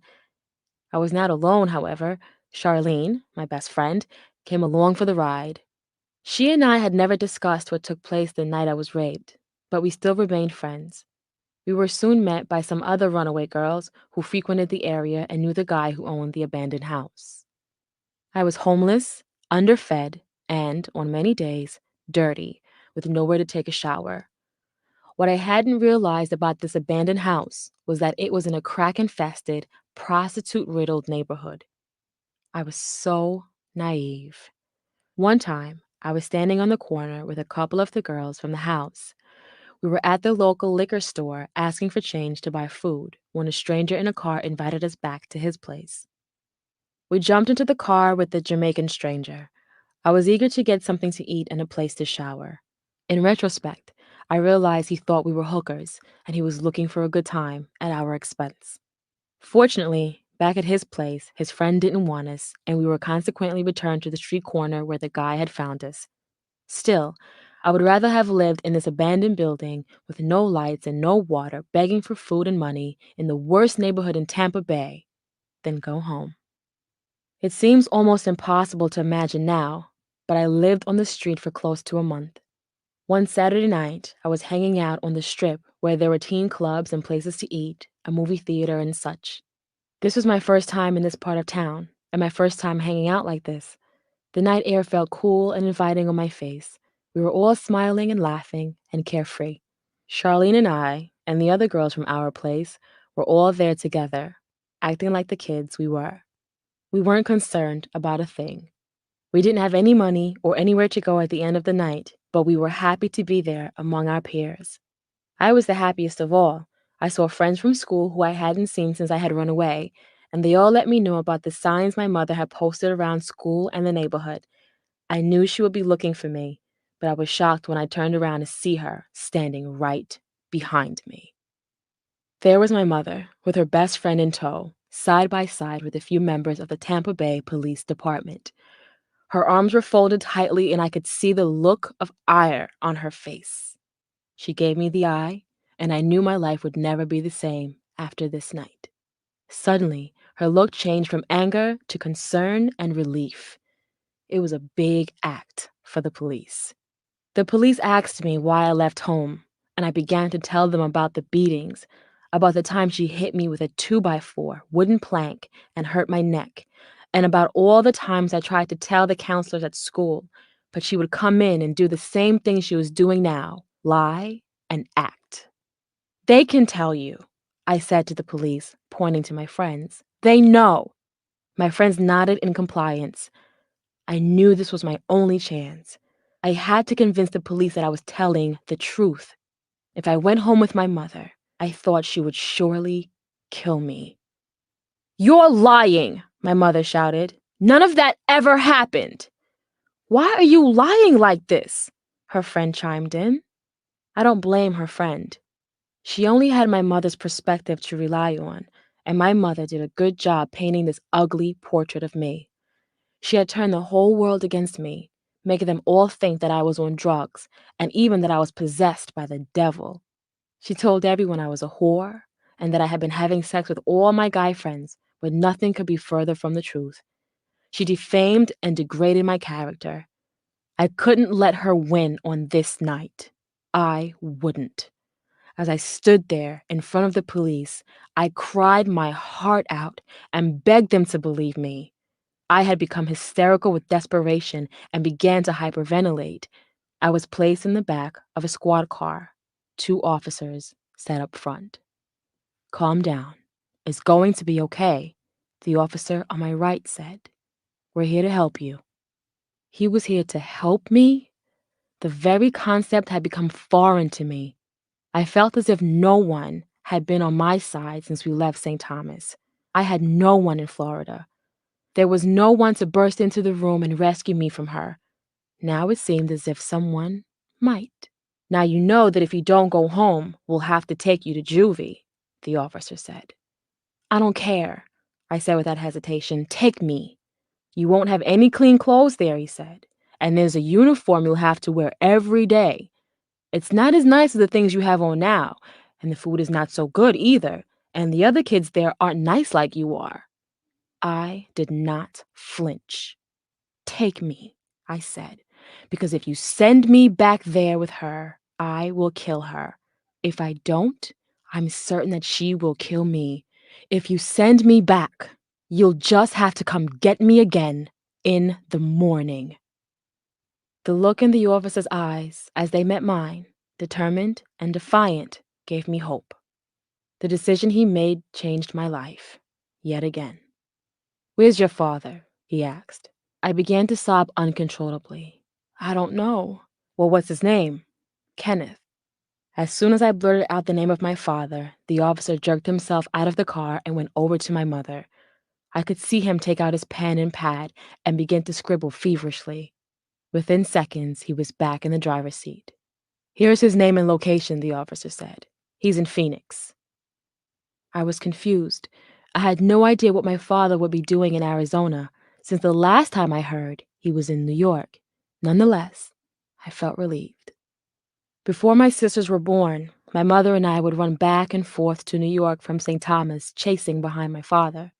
A: I was not alone, however. Charlene, my best friend, came along for the ride. She and I had never discussed what took place the night I was raped, but we still remained friends. We were soon met by some other runaway girls who frequented the area and knew the guy who owned the abandoned house. I was homeless, underfed, and, on many days, dirty, with nowhere to take a shower. What I hadn't realized about this abandoned house was that it was in a crack-infested, prostitute-riddled neighborhood. I was so naive. One time, I was standing on the corner with a couple of the girls from the house. We were at the local liquor store asking for change to buy food when a stranger in a car invited us back to his place. We jumped into the car with the Jamaican stranger. I was eager to get something to eat and a place to shower. In retrospect, I realized he thought we were hookers and he was looking for a good time at our expense. Fortunately, back at his place, his friend didn't want us, and we were consequently returned to the street corner where the guy had found us. Still, I would rather have lived in this abandoned building with no lights and no water, begging for food and money in the worst neighborhood in Tampa Bay than go home. It seems almost impossible to imagine now, but I lived on the street for close to a month. One Saturday night, I was hanging out on the strip where there were teen clubs and places to eat, a movie theater, and such. This was my first time in this part of town, and my first time hanging out like this. The night air felt cool and inviting on my face. We were all smiling and laughing and carefree. Charlene and I, and the other girls from our place, were all there together, acting like the kids we were. We weren't concerned about a thing. We didn't have any money or anywhere to go at the end of the night, but we were happy to be there among our peers. I was the happiest of all. I saw friends from school who I hadn't seen since I had run away, and they all let me know about the signs my mother had posted around school and the neighborhood. I knew she would be looking for me, but I was shocked when I turned around to see her standing right behind me. There was my mother, with her best friend in tow, side by side with a few members of the Tampa Bay Police Department. Her arms were folded tightly, and I could see the look of ire on her face. She gave me the eye, and I knew my life would never be the same after this night. Suddenly, her look changed from anger to concern and relief. It was a big act for the police. The police asked me why I left home, and I began to tell them about the beatings, about the time she hit me with a 2x4 wooden plank and hurt my neck, and about all the times I tried to tell the counselors at school, but she would come in and do the same thing she was doing now, lie and act. They can tell you, I said to the police, pointing to my friends. They know. My friends nodded in compliance. I knew this was my only chance. I had to convince the police that I was telling the truth. If I went home with my mother, I thought she would surely kill me. You're lying, my mother shouted. None of that ever happened. Why are you lying like this? Her friend chimed in. I don't blame her friend. She only had my mother's perspective to rely on, and my mother did a good job painting this ugly portrait of me. She had turned the whole world against me, making them all think that I was on drugs, and even that I was possessed by the devil. She told everyone I was a whore, and that I had been having sex with all my guy friends, but nothing could be further from the truth. She defamed and degraded my character. I couldn't let her win on this night. I wouldn't. As I stood there in front of the police, I cried my heart out and begged them to believe me. I had become hysterical with desperation and began to hyperventilate. I was placed in the back of a squad car. 2 officers sat up front. Calm down. It's going to be okay, the officer on my right said. We're here to help you. He was here to help me? The very concept had become foreign to me. I felt as if no one had been on my side since we left St. Thomas. I had no one in Florida. There was no one to burst into the room and rescue me from her. Now it seemed as if someone might. Now you know that if you don't go home, we'll have to take you to juvie, the officer said. I don't care, I said without hesitation. Take me. You won't have any clean clothes there, he said. And there's a uniform you'll have to wear every day. It's not as nice as the things you have on now, and the food is not so good either, and the other kids there aren't nice like you are. I did not flinch. Take me, I said, because if you send me back there with her, I will kill her. If I don't, I'm certain that she will kill me. If you send me back, you'll just have to come get me again in the morning. The look in the officer's eyes as they met mine, determined and defiant, gave me hope. The decision he made changed my life, yet again. Where's your father? He asked. I began to sob uncontrollably. I don't know. Well, what's his name? Kenneth. As soon as I blurted out the name of my father, the officer jerked himself out of the car and went over to my mother. I could see him take out his pen and pad and begin to scribble feverishly. Within seconds, he was back in the driver's seat. "Here's his name and location," the officer said. "He's in Phoenix." I was confused. I had no idea what my father would be doing in Arizona, since the last time I heard, he was in New York. Nonetheless, I felt relieved. Before my sisters were born, my mother and I would run back and forth to New York from St. Thomas, chasing behind my father.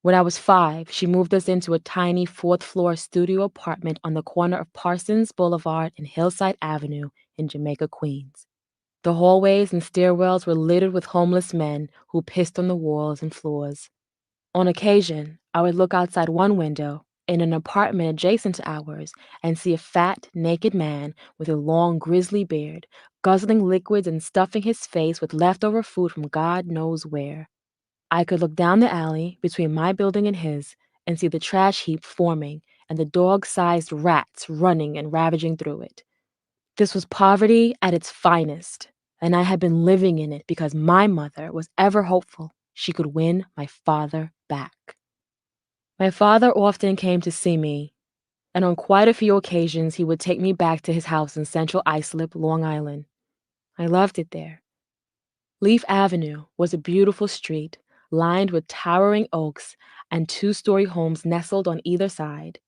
A: When I was 5, she moved us into a tiny 4th-floor studio apartment on the corner of Parsons Boulevard and Hillside Avenue in Jamaica, Queens. The hallways and stairwells were littered with homeless men who pissed on the walls and floors. On occasion, I would look outside one window in an apartment adjacent to ours and see a fat, naked man with a long, grizzly beard, guzzling liquids and stuffing his face with leftover food from God knows where. I could look down the alley between my building and his and see the trash heap forming and the dog-sized rats running and ravaging through it. This was poverty at its finest, and I had been living in it because my mother was ever hopeful she could win my father back. My father often came to see me, and on quite a few occasions he would take me back to his house in Central Islip, Long Island. I loved it there. Leaf Avenue was a beautiful street lined with towering oaks and 2-story homes nestled on either side.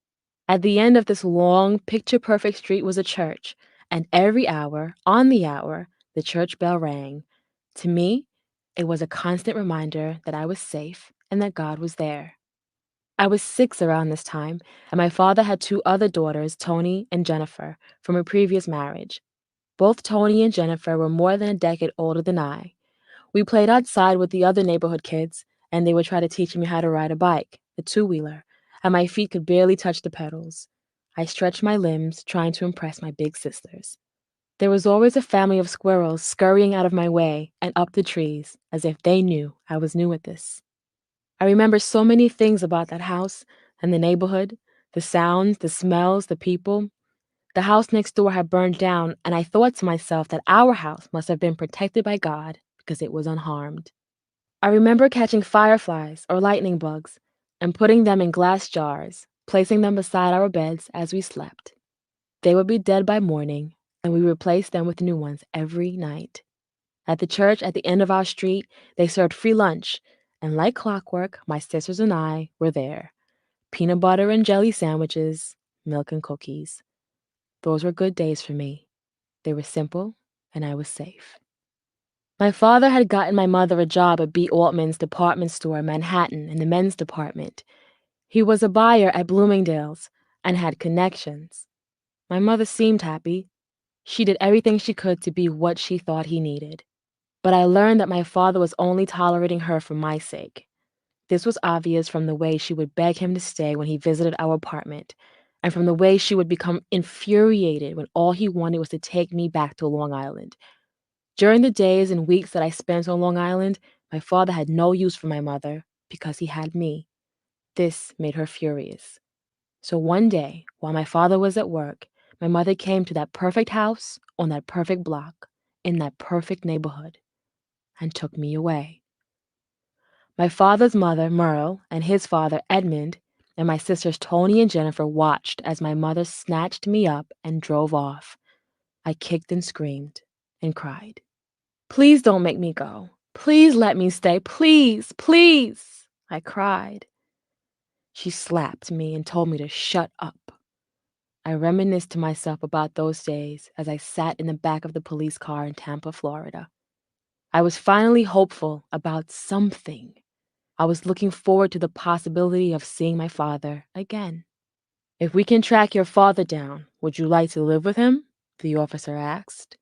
A: At the end of this long, picture-perfect street was a church, and every hour, on the hour, the church bell rang. To me, it was a constant reminder that I was safe and that God was there. I was 6 around this time, and my father had 2 other daughters, Tony and Jennifer, from a previous marriage. Both Tony and Jennifer were more than a decade older than I. We played outside with the other neighborhood kids, and they would try to teach me how to ride a bike, a 2-wheeler, and my feet could barely touch the pedals. I stretched my limbs, trying to impress my big sisters. There was always a family of squirrels scurrying out of my way and up the trees, as if they knew I was new at this. I remember so many things about that house and the neighborhood, the sounds, the smells, the people. The house next door had burned down, and I thought to myself that our house must have been protected by God because it was unharmed. I remember catching fireflies or lightning bugs and putting them in glass jars, placing them beside our beds as we slept. They would be dead by morning, and we replaced them with new ones every night. At the church at the end of our street, they served free lunch, and like clockwork, my sisters and I were there. Peanut butter and jelly sandwiches, milk and cookies. Those were good days for me. They were simple, and I was safe. My father had gotten my mother a job at B. Altman's department store in Manhattan in the men's department. He was a buyer at Bloomingdale's and had connections. My mother seemed happy. She did everything she could to be what she thought he needed. But I learned that my father was only tolerating her for my sake. This was obvious from the way she would beg him to stay when he visited our apartment, and from the way she would become infuriated when all he wanted was to take me back to Long Island. During the days and weeks that I spent on Long Island, my father had no use for my mother because he had me. This made her furious. So one day, while my father was at work, my mother came to that perfect house on that perfect block in that perfect neighborhood and took me away. My father's mother, Merle, and his father, Edmund, and my sisters Tony and Jennifer watched as my mother snatched me up and drove off. I kicked and screamed and cried. "Please don't make me go. Please let me stay. Please, please," I cried. She slapped me and told me to shut up. I reminisced to myself about those days as I sat in the back of the police car in Tampa, Florida. I was finally hopeful about something. I was looking forward to the possibility of seeing my father again. "If we can track your father down, would you like to live with him?" the officer asked.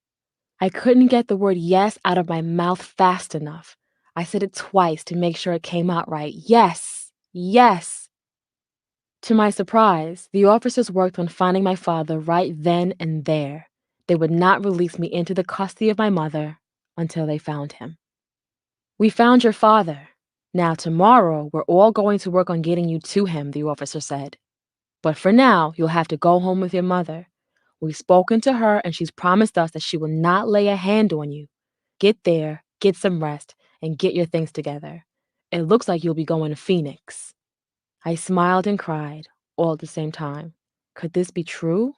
A: I couldn't get the word yes out of my mouth fast enough. I said it twice to make sure it came out right. Yes, yes. To my surprise, the officers worked on finding my father right then and there. They would not release me into the custody of my mother until they found him. "We found your father. Now tomorrow, we're all going to work on getting you to him," the officer said. "But for now, you'll have to go home with your mother. We've spoken to her, and she's promised us that she will not lay a hand on you. Get there, get some rest, and get your things together. It looks like you'll be going to Phoenix." I smiled and cried all at the same time. Could this be true?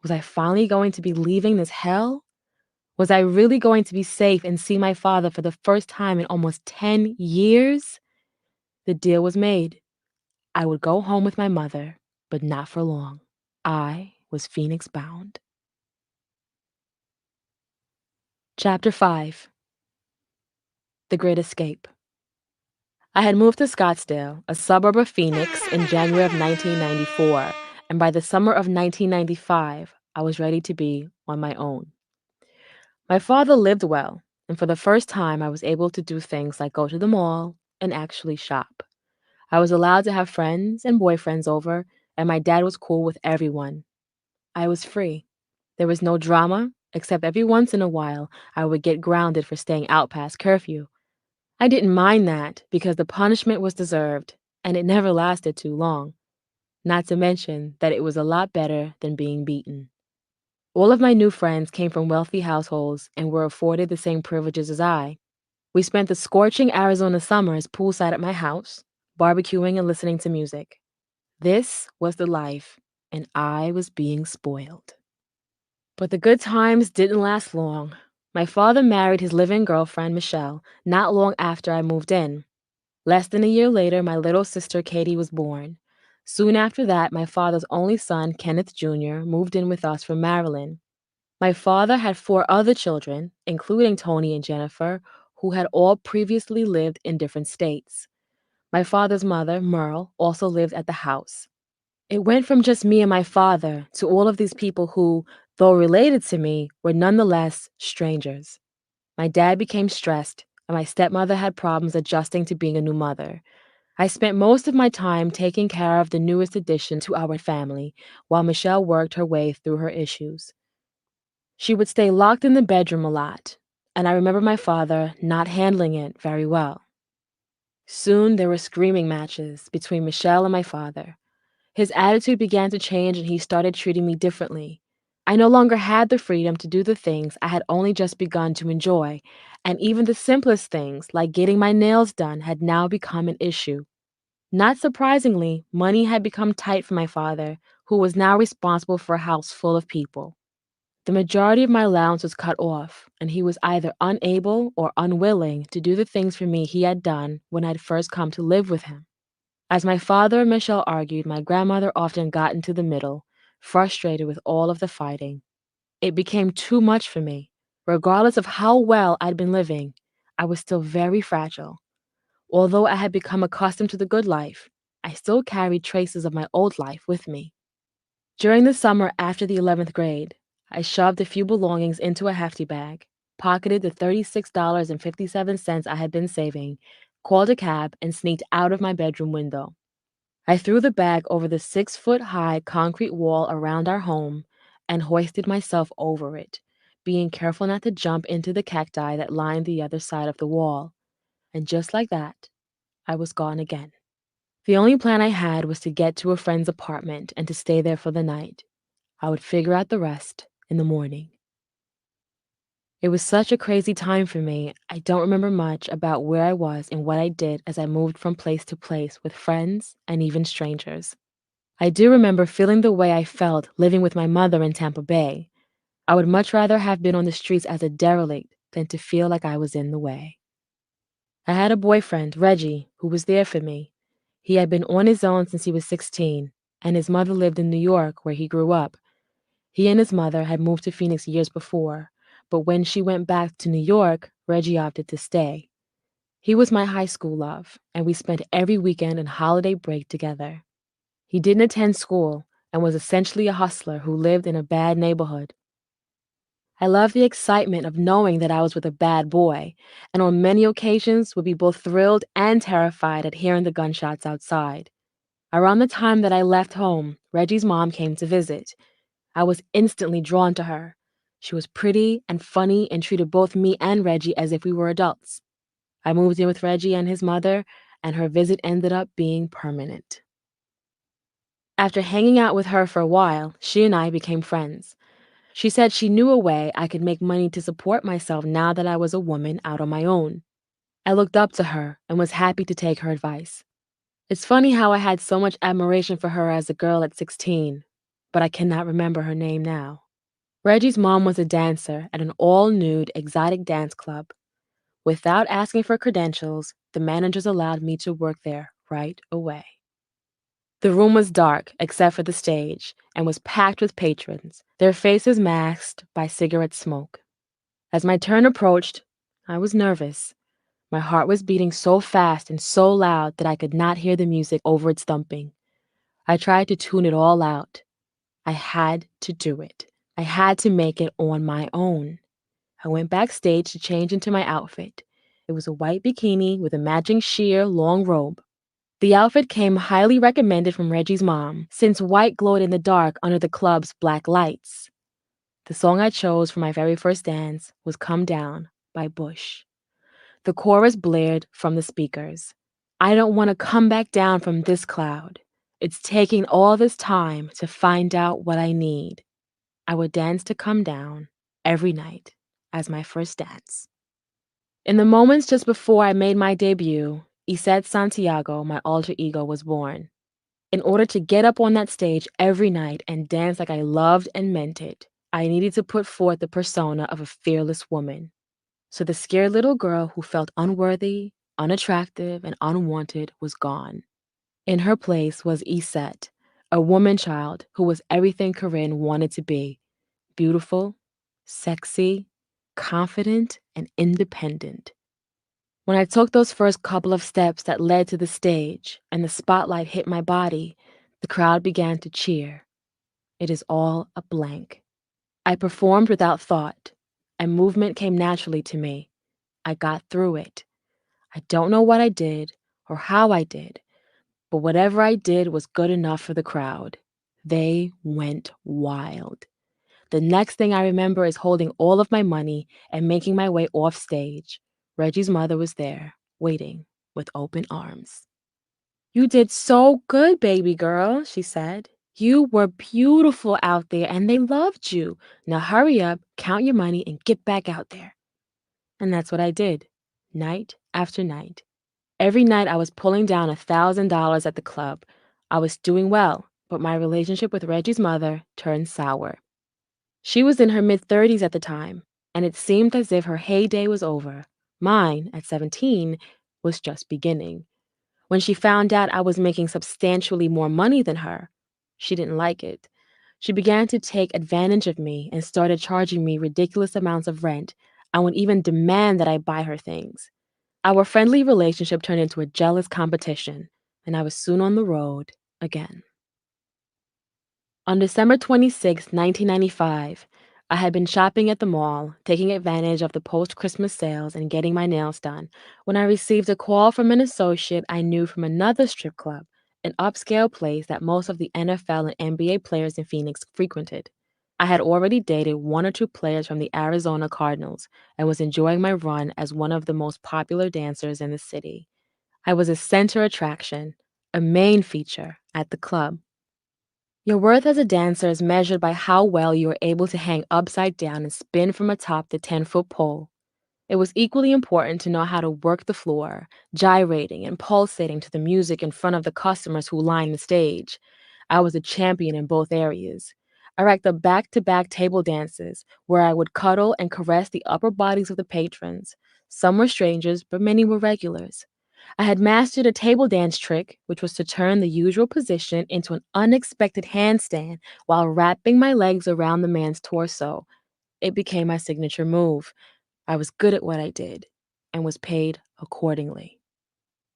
A: Was I finally going to be leaving this hell? Was I really going to be safe and see my father for the first time in almost 10 years? The deal was made. I would go home with my mother, but not for long. I was Phoenix bound. Chapter 5. The Great Escape. I had moved to Scottsdale, a suburb of Phoenix, in January of 1994, and by the summer of 1995, I was ready to be on my own. My father lived well, and for the first time, I was able to do things like go to the mall and actually shop. I was allowed to have friends and boyfriends over, and my dad was cool with everyone. I was free. There was no drama, except every once in a while, I would get grounded for staying out past curfew. I didn't mind that because the punishment was deserved, and it never lasted too long. Not to mention that it was a lot better than being beaten. All of my new friends came from wealthy households and were afforded the same privileges as I. We spent the scorching Arizona summers poolside at my house, barbecuing and listening to music. This was the life, and I was being spoiled. But the good times didn't last long. My father married his live-in girlfriend, Michelle, not long after I moved in. Less than a year later, my little sister, Katie, was born. Soon after that, my father's only son, Kenneth Jr., moved in with us from Maryland. My father had 4 other children, including Tony and Jennifer, who had all previously lived in different states. My father's mother, Merle, also lived at the house. It went from just me and my father to all of these people who, though related to me, were nonetheless strangers. My dad became stressed, and my stepmother had problems adjusting to being a new mother. I spent most of my time taking care of the newest addition to our family, while Michelle worked her way through her issues. She would stay locked in the bedroom a lot, and I remember my father not handling it very well. Soon there were screaming matches between Michelle and my father. His attitude began to change and he started treating me differently. I no longer had the freedom to do the things I had only just begun to enjoy, and even the simplest things, like getting my nails done, had now become an issue. Not surprisingly, money had become tight for my father, who was now responsible for a house full of people. The majority of my allowance was cut off, and he was either unable or unwilling to do the things for me he had done when I'd first come to live with him. As my father and Michelle argued, my grandmother often got into the middle, frustrated with all of the fighting. It became too much for me. Regardless of how well I'd been living, I was still very fragile. Although I had become accustomed to the good life, I still carried traces of my old life with me. During the summer after the 11th grade, I shoved a few belongings into a hefty bag, pocketed the $36.57 I had been saving, called a cab, and sneaked out of my bedroom window. I threw the bag over the 6-foot-high concrete wall around our home and hoisted myself over it, being careful not to jump into the cacti that lined the other side of the wall. And just like that, I was gone again. The only plan I had was to get to a friend's apartment and to stay there for the night. I would figure out the rest in the morning. It was such a crazy time for me. I don't remember much about where I was and what I did as I moved from place to place with friends and even strangers. I do remember feeling the way I felt living with my mother in Tampa Bay. I would much rather have been on the streets as a derelict than to feel like I was in the way. I had a boyfriend, Reggie, who was there for me. He had been on his own since he was 16, and his mother lived in New York, where he grew up. He and his mother had moved to Phoenix years before, but when she went back to New York, Reggie opted to stay. He was my high school love, and we spent every weekend and holiday break together. He didn't attend school and was essentially a hustler who lived in a bad neighborhood. I loved the excitement of knowing that I was with a bad boy, and on many occasions would be both thrilled and terrified at hearing the gunshots outside. Around the time that I left home, Reggie's mom came to visit. I was instantly drawn to her. She was pretty and funny and treated both me and Reggie as if we were adults. I moved in with Reggie and his mother, and her visit ended up being permanent. After hanging out with her for a while, she and I became friends. She said she knew a way I could make money to support myself now that I was a woman out on my own. I looked up to her and was happy to take her advice. It's funny how I had so much admiration for her as a girl at 16, but I cannot remember her name now. Reggie's mom was a dancer at an all-nude exotic dance club. Without asking for credentials, the managers allowed me to work there right away. The room was dark except for the stage and was packed with patrons, their faces masked by cigarette smoke. As my turn approached, I was nervous. My heart was beating so fast and so loud that I could not hear the music over its thumping. I tried to tune it all out. I had to do it. I had to make it on my own. I went backstage to change into my outfit. It was a white bikini with a matching sheer long robe. The outfit came highly recommended from Reggie's mom, since white glowed in the dark under the club's black lights. The song I chose for my very first dance was Come Down by Bush. The chorus blared from the speakers. I don't want to come back down from this cloud. It's taking all this time to find out what I need. I would dance to Come Down every night as my first dance. In the moments just before I made my debut, Iset Santiago, my alter ego, was born. In order to get up on that stage every night and dance like I loved and meant it, I needed to put forth the persona of a fearless woman. So the scared little girl who felt unworthy, unattractive, and unwanted was gone. In her place was Iset, a woman child who was everything Karrine wanted to be: beautiful, sexy, confident, and independent. When I took those first couple of steps that led to the stage and the spotlight hit my body, the crowd began to cheer. It is all a blank. I performed without thought, and movement came naturally to me. I got through it. I don't know what I did or how I did, but whatever I did was good enough for the crowd. They went wild. The next thing I remember is holding all of my money and making my way off stage. Reggie's mother was there, waiting with open arms. "You did so good, baby girl," she said. "You were beautiful out there and they loved you. Now hurry up, count your money, and get back out there." And that's what I did, night after night. Every night I was pulling down $1,000 at the club. I was doing well, but my relationship with Reggie's mother turned sour. She was in her mid-30s at the time, and it seemed as if her heyday was over. Mine, at 17, was just beginning. When she found out I was making substantially more money than her, she didn't like it. She began to take advantage of me and started charging me ridiculous amounts of rent and would even demand that I buy her things. Our friendly relationship turned into a jealous competition, and I was soon on the road again. On December 26, 1995, I had been shopping at the mall, taking advantage of the post-Christmas sales and getting my nails done, when I received a call from an associate I knew from another strip club, an upscale place that most of the NFL and NBA players in Phoenix frequented. I had already dated one or two players from the Arizona Cardinals and was enjoying my run as one of the most popular dancers in the city. I was a center attraction, a main feature at the club. Your worth as a dancer is measured by how well you are able to hang upside down and spin from atop the 10-foot pole. It was equally important to know how to work the floor, gyrating and pulsating to the music in front of the customers who lined the stage. I was a champion in both areas. I racked up back-to-back table dances where I would cuddle and caress the upper bodies of the patrons. Some were strangers, but many were regulars. I had mastered a table dance trick, which was to turn the usual position into an unexpected handstand while wrapping my legs around the man's torso. It became my signature move. I was good at what I did and was paid accordingly.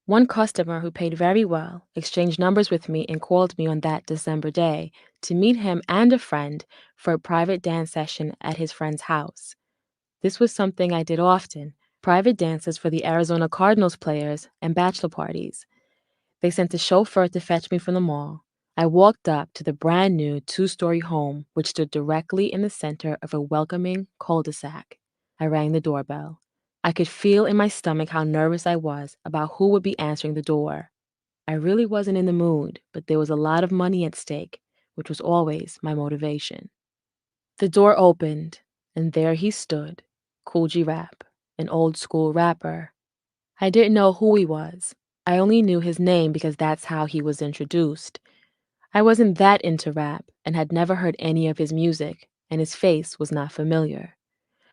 A: One customer who paid very well exchanged numbers with me and called me on that December day to meet him and a friend for a private dance session at his friend's house. This was something I did often: private dances for the Arizona Cardinals players and bachelor parties. They sent a chauffeur to fetch me from the mall. I walked up to the brand new 2-story home, which stood directly in the center of a welcoming cul-de-sac. I rang the doorbell. I could feel in my stomach how nervous I was about who would be answering the door. I really wasn't in the mood, but there was a lot of money at stake, which was always my motivation. The door opened, and there he stood, Cool G Rap, an old school rapper. I didn't know who he was. I only knew his name because that's how he was introduced. I wasn't that into rap and had never heard any of his music, and his face was not familiar.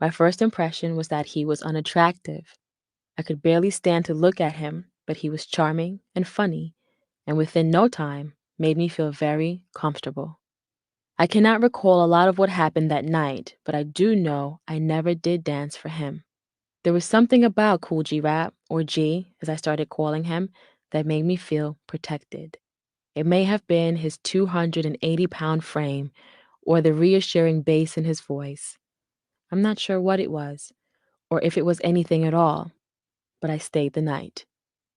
A: My first impression was that he was unattractive. I could barely stand to look at him, but he was charming and funny, and within no time made me feel very comfortable. I cannot recall a lot of what happened that night, but I do know I never did dance for him. There was something about Cool G Rap, or G, as I started calling him, that made me feel protected. It may have been his 280-pound frame or the reassuring bass in his voice. I'm not sure what it was, or if it was anything at all, but I stayed the night.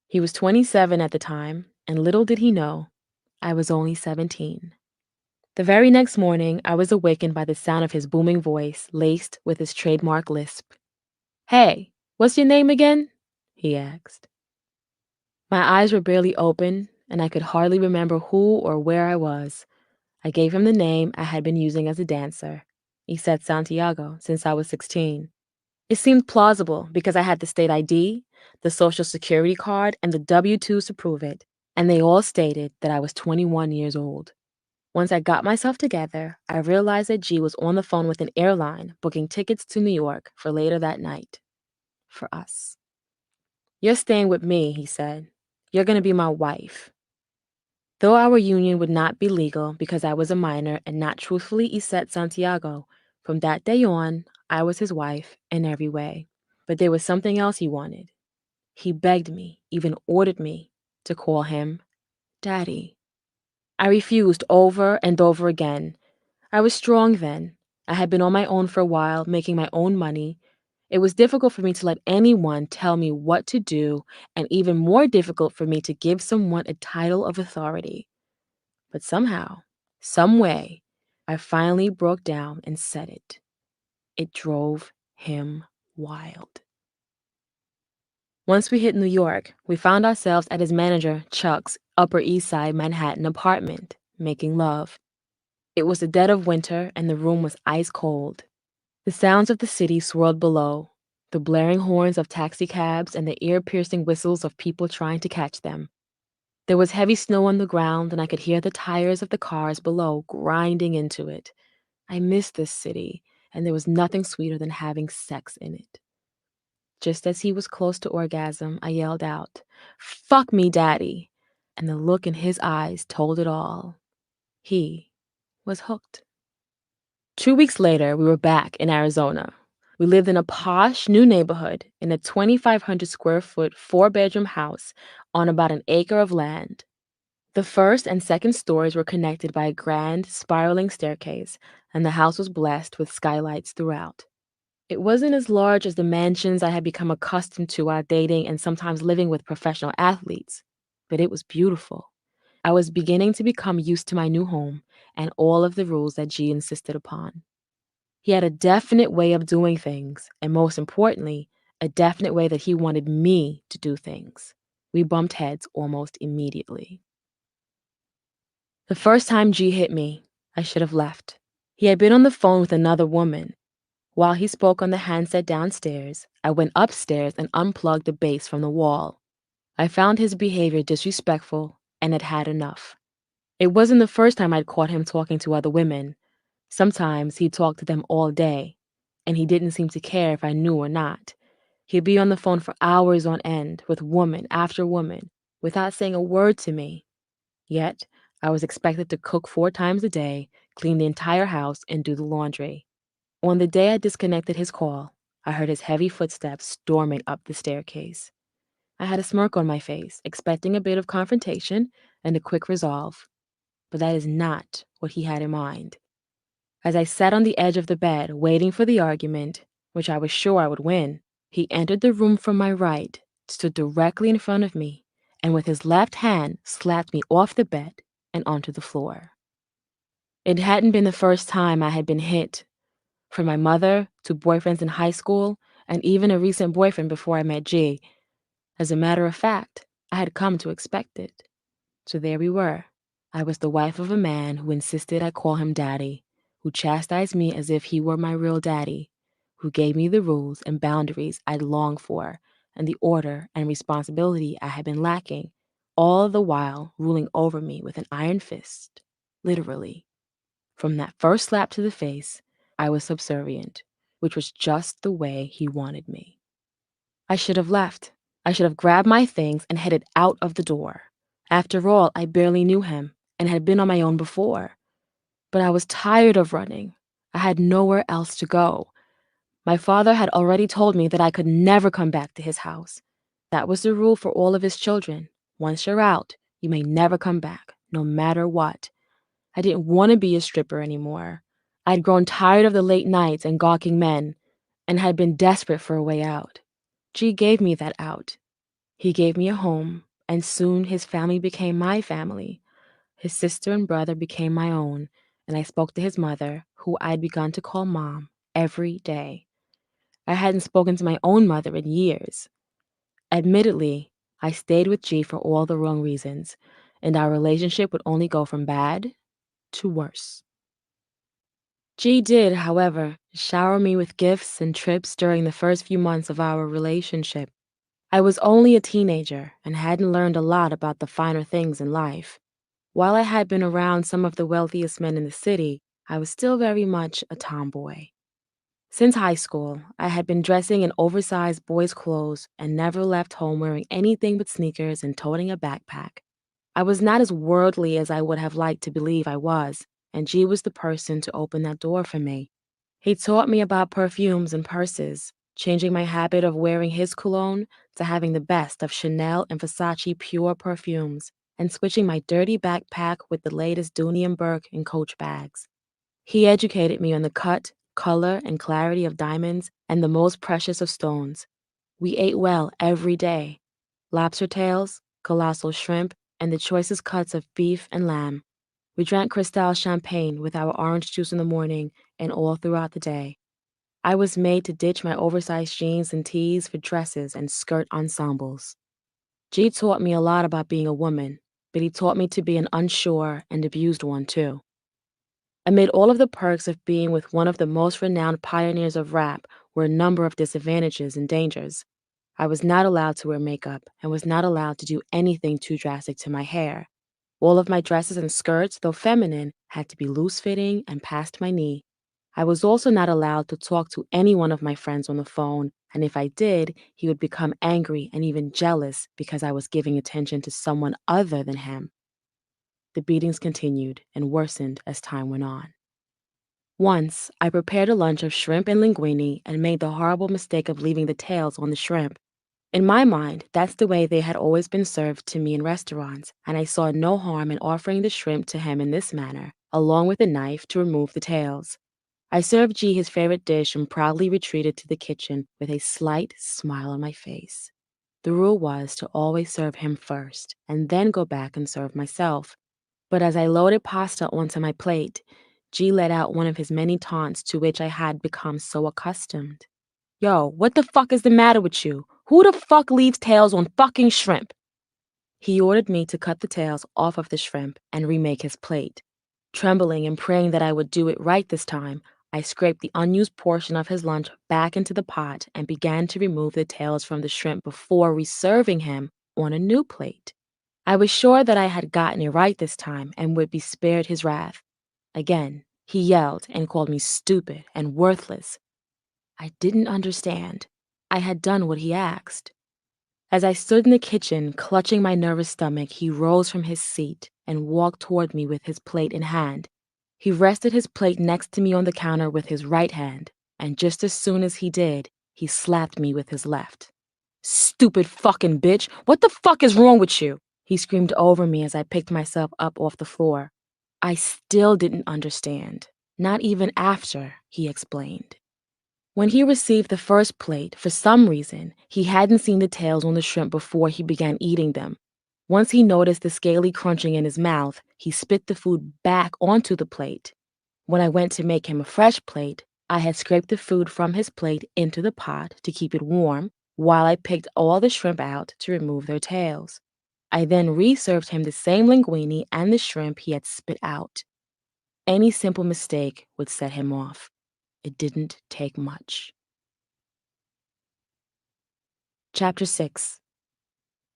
A: He was 27 at the time, and little did he know, I was only 17. The very next morning, I was awakened by the sound of his booming voice laced with his trademark lisp. "Hey, what's your name again?" he asked. My eyes were barely open, and I could hardly remember who or where I was. I gave him the name I had been using as a dancer. He said Santiago since I was 16. It seemed plausible because I had the state ID, the social security card, and the W-2s to prove it, and they all stated that I was 21 years old. Once I got myself together, I realized that G was on the phone with an airline booking tickets to New York for later that night. For us. "You're staying with me," he said. "You're going to be my wife." Though our union would not be legal because I was a minor and not truthfully Iset Santiago, from that day on, I was his wife in every way. But there was something else he wanted. He begged me, even ordered me, to call him Daddy. I refused over and over again. I was strong then. I had been on my own for a while, making my own money. It was difficult for me to let anyone tell me what to do, and even more difficult for me to give someone a title of authority. But somehow, some way, I finally broke down and said it. It drove him wild. Once we hit New York, we found ourselves at his manager, Chuck's, Upper East Side Manhattan apartment, making love. It was the dead of winter, and the room was ice cold. The sounds of the city swirled below, the blaring horns of taxicabs and the ear-piercing whistles of people trying to catch them. There was heavy snow on the ground, and I could hear the tires of the cars below grinding into it. I missed this city, and there was nothing sweeter than having sex in it. Just as he was close to orgasm, I yelled out, "Fuck me, Daddy!" And the look in his eyes told it all. He was hooked. 2 weeks later, we were back in Arizona. We lived in a posh new neighborhood in a 2,500 square foot 4-bedroom house on about an acre of land. The first and second stories were connected by a grand, spiraling staircase, and the house was blessed with skylights throughout. It wasn't as large as the mansions I had become accustomed to while dating and sometimes living with professional athletes, but it was beautiful. I was beginning to become used to my new home and all of the rules that G insisted upon. He had a definite way of doing things, and most importantly, a definite way that he wanted me to do things. We bumped heads almost immediately. The first time G hit me, I should have left. He had been on the phone with another woman. While he spoke on the handset downstairs, I went upstairs and unplugged the bass from the wall. I found his behavior disrespectful and had had enough. It wasn't the first time I'd caught him talking to other women. Sometimes he'd talk to them all day, and he didn't seem to care if I knew or not. He'd be on the phone for hours on end with woman after woman without saying a word to me. Yet, I was expected to cook 4 times a day, clean the entire house, and do the laundry. On the day I disconnected his call, I heard his heavy footsteps storming up the staircase. I had a smirk on my face, expecting a bit of confrontation and a quick resolve. But that is not what he had in mind. As I sat on the edge of the bed, waiting for the argument, which I was sure I would win, he entered the room from my right, stood directly in front of me, and with his left hand slapped me off the bed and onto the floor. It hadn't been the first time I had been hit. From my mother to boyfriends in high school, and even a recent boyfriend before I met G. As a matter of fact, I had come to expect it. So there we were. I was the wife of a man who insisted I call him daddy, who chastised me as if he were my real daddy, who gave me the rules and boundaries I'd longed for, and the order and responsibility I had been lacking, all the while ruling over me with an iron fist, literally. From that first slap to the face, I was subservient, which was just the way he wanted me. I should have left. I should have grabbed my things and headed out of the door. After all, I barely knew him and had been on my own before. But I was tired of running. I had nowhere else to go. My father had already told me that I could never come back to his house. That was the rule for all of his children. Once you're out, you may never come back, no matter what. I didn't want to be a stripper anymore. I'd grown tired of the late nights and gawking men, and had been desperate for a way out. G gave me that out. He gave me a home, and soon his family became my family. His sister and brother became my own, and I spoke to his mother, who I'd begun to call Mom, every day. I hadn't spoken to my own mother in years. Admittedly, I stayed with G for all the wrong reasons, and our relationship would only go from bad to worse. G did, however, shower me with gifts and trips during the first few months of our relationship. I was only a teenager and hadn't learned a lot about the finer things in life. While I had been around some of the wealthiest men in the city, I was still very much a tomboy. Since high school, I had been dressing in oversized boys' clothes and never left home wearing anything but sneakers and toting a backpack. I was not as worldly as I would have liked to believe I was, and G was the person to open that door for me. He taught me about perfumes and purses, changing my habit of wearing his cologne to having the best of Chanel and Versace pure perfumes, and switching my dirty backpack with the latest Dooney and Burke and Coach bags. He educated me on the cut, color, and clarity of diamonds and the most precious of stones. We ate well every day. Lobster tails, colossal shrimp, and the choicest cuts of beef and lamb. We drank Cristal champagne with our orange juice in the morning and all throughout the day. I was made to ditch my oversized jeans and tees for dresses and skirt ensembles. G taught me a lot about being a woman, but he taught me to be an unsure and abused one too. Amid all of the perks of being with one of the most renowned pioneers of rap were a number of disadvantages and dangers. I was not allowed to wear makeup and was not allowed to do anything too drastic to my hair. All of my dresses and skirts, though feminine, had to be loose-fitting and past my knee. I was also not allowed to talk to any one of my friends on the phone, and if I did, he would become angry and even jealous because I was giving attention to someone other than him. The beatings continued and worsened as time went on. Once, I prepared a lunch of shrimp and linguine and made the horrible mistake of leaving the tails on the shrimp. In my mind, that's the way they had always been served to me in restaurants, and I saw no harm in offering the shrimp to him in this manner, along with a knife to remove the tails. I served G his favorite dish and proudly retreated to the kitchen with a slight smile on my face. The rule was to always serve him first, and then go back and serve myself. But as I loaded pasta onto my plate, G let out one of his many taunts to which I had become so accustomed. Yo, what the fuck is the matter with you? Who the fuck leaves tails on fucking shrimp? He ordered me to cut the tails off of the shrimp and remake his plate. Trembling and praying that I would do it right this time, I scraped the unused portion of his lunch back into the pot and began to remove the tails from the shrimp before reserving him on a new plate. I was sure that I had gotten it right this time and would be spared his wrath. Again, he yelled and called me stupid and worthless. I didn't understand. I had done what he asked. As I stood in the kitchen, clutching my nervous stomach, he rose from his seat and walked toward me with his plate in hand. He rested his plate next to me on the counter with his right hand, and just as soon as he did, he slapped me with his left. Stupid fucking bitch! What the fuck is wrong with you? He screamed over me as I picked myself up off the floor. I still didn't understand. Not even after, he explained. When he received the first plate, for some reason, he hadn't seen the tails on the shrimp before he began eating them. Once he noticed the scaly crunching in his mouth, he spit the food back onto the plate. When I went to make him a fresh plate, I had scraped the food from his plate into the pot to keep it warm, while I picked all the shrimp out to remove their tails. I then reserved him the same linguine and the shrimp he had spit out. Any simple mistake would set him off. It didn't take much. Chapter 6.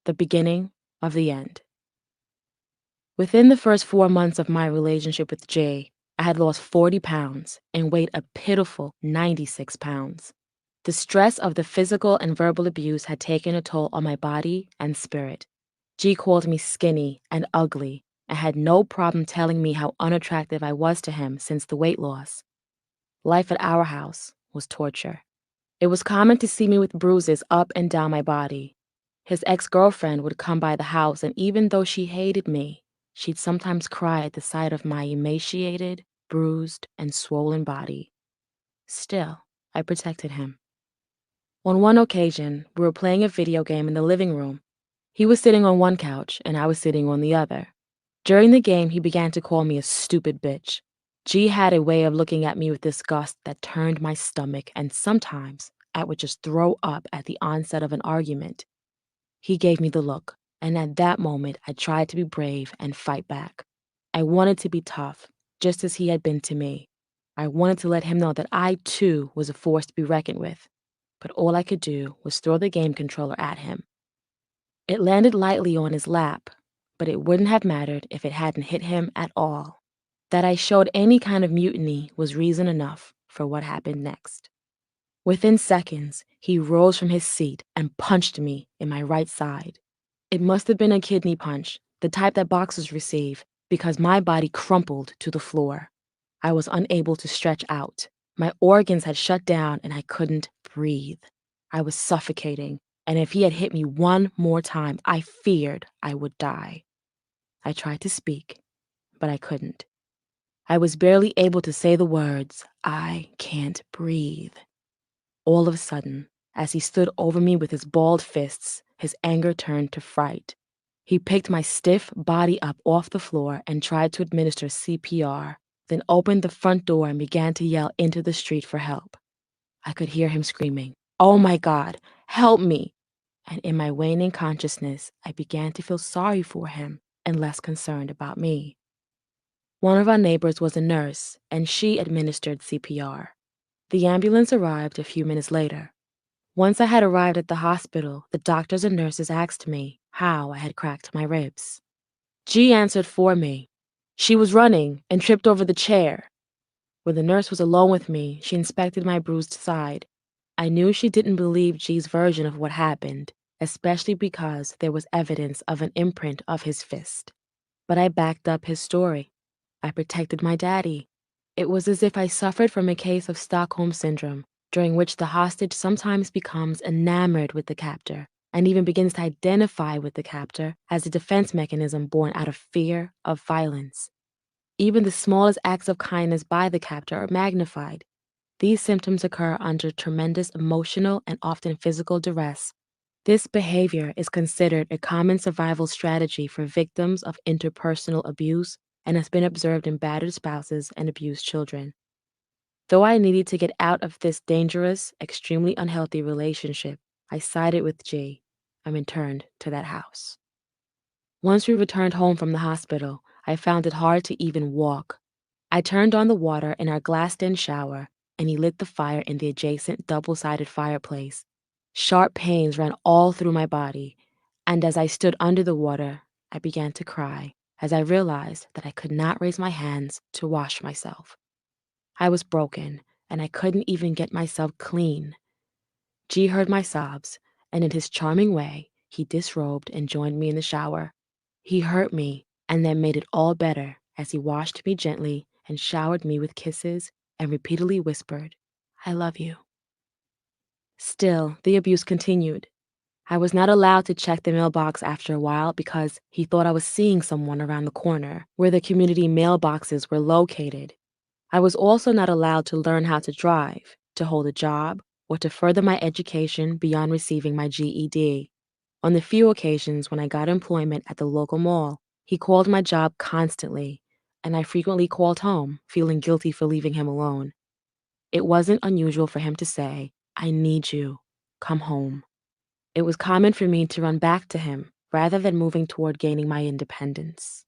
A: The Beginning of the End. Within the first 4 months of my relationship with Jay, I had lost 40 pounds and weighed a pitiful 96 pounds. The stress of the physical and verbal abuse had taken a toll on my body and spirit. G called me skinny and ugly and had no problem telling me how unattractive I was to him since the weight loss. Life at our house was torture. It was common to see me with bruises up and down my body. His ex-girlfriend would come by the house, and even though she hated me, she'd sometimes cry at the sight of my emaciated, bruised, and swollen body. Still, I protected him. On one occasion, we were playing a video game in the living room. He was sitting on one couch, and I was sitting on the other. During the game, he began to call me a stupid bitch. G had a way of looking at me with disgust that turned my stomach, and sometimes I would just throw up at the onset of an argument. He gave me the look, and at that moment, I tried to be brave and fight back. I wanted to be tough, just as he had been to me. I wanted to let him know that I, too, was a force to be reckoned with. But all I could do was throw the game controller at him. It landed lightly on his lap, but it wouldn't have mattered if it hadn't hit him at all. That I showed any kind of mutiny was reason enough for what happened next. Within seconds, he rose from his seat and punched me in my right side. It must have been a kidney punch, the type that boxers receive, because my body crumpled to the floor. I was unable to stretch out. My organs had shut down and I couldn't breathe. I was suffocating, and if he had hit me one more time, I feared I would die. I tried to speak, but I couldn't. I was barely able to say the words, "I can't breathe." All of a sudden, as he stood over me with his balled fists, his anger turned to fright. He picked my stiff body up off the floor and tried to administer CPR, then opened the front door and began to yell into the street for help. I could hear him screaming, "Oh my God, help me!" And in my waning consciousness, I began to feel sorry for him and less concerned about me. One of our neighbors was a nurse, and she administered CPR. The ambulance arrived a few minutes later. Once I had arrived at the hospital, the doctors and nurses asked me how I had cracked my ribs. G answered for me. She was running and tripped over the chair. When the nurse was alone with me, she inspected my bruised side. I knew she didn't believe G's version of what happened, especially because there was evidence of an imprint of his fist. But I backed up his story. I protected my daddy. It was as if I suffered from a case of Stockholm Syndrome, during which the hostage sometimes becomes enamored with the captor and even begins to identify with the captor as a defense mechanism born out of fear of violence. Even the smallest acts of kindness by the captor are magnified. These symptoms occur under tremendous emotional and often physical duress. This behavior is considered a common survival strategy for victims of interpersonal abuse and has been observed in battered spouses and abused children. Though I needed to get out of this dangerous, extremely unhealthy relationship, I sided with G and returned to that house. Once we returned home from the hospital, I found it hard to even walk. I turned on the water in our glassed-in shower, and he lit the fire in the adjacent double-sided fireplace. Sharp pains ran all through my body, and as I stood under the water, I began to cry as I realized that I could not raise my hands to wash myself. I was broken, and I couldn't even get myself clean. G heard my sobs, and in his charming way, he disrobed and joined me in the shower. He hurt me and then made it all better as he washed me gently and showered me with kisses and repeatedly whispered, "I love you." Still, the abuse continued. I was not allowed to check the mailbox after a while because he thought I was seeing someone around the corner where the community mailboxes were located. I was also not allowed to learn how to drive, to hold a job, or to further my education beyond receiving my GED. On the few occasions when I got employment at the local mall, he called my job constantly, and I frequently called home, feeling guilty for leaving him alone. It wasn't unusual for him to say, "I need you. Come home." It was common for me to run back to him rather than moving toward gaining my independence.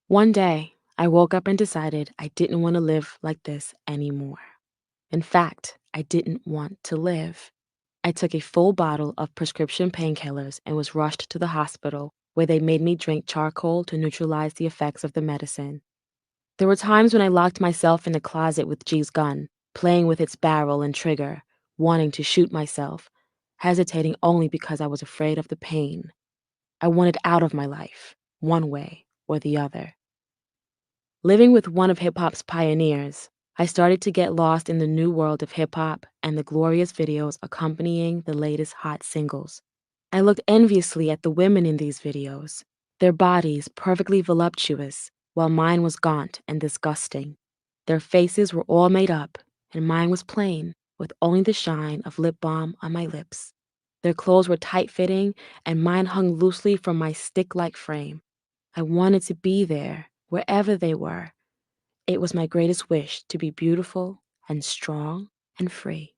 A: One day, I woke up and decided I didn't want to live like this anymore. In fact, I didn't want to live. I took a full bottle of prescription painkillers and was rushed to the hospital, where they made me drink charcoal to neutralize the effects of the medicine. There were times when I locked myself in the closet with G's gun, playing with its barrel and trigger, wanting to shoot myself, hesitating only because I was afraid of the pain. I wanted out of my life, one way or the other. Living with one of hip hop's pioneers, I started to get lost in the new world of hip hop and the glorious videos accompanying the latest hot singles. I looked enviously at the women in these videos, their bodies perfectly voluptuous, while mine was gaunt and disgusting. Their faces were all made up, and mine was plain, with only the shine of lip balm on my lips. Their clothes were tight fitting, and mine hung loosely from my stick like frame. I wanted to be there, wherever they were. It was my greatest wish to be beautiful and strong and free.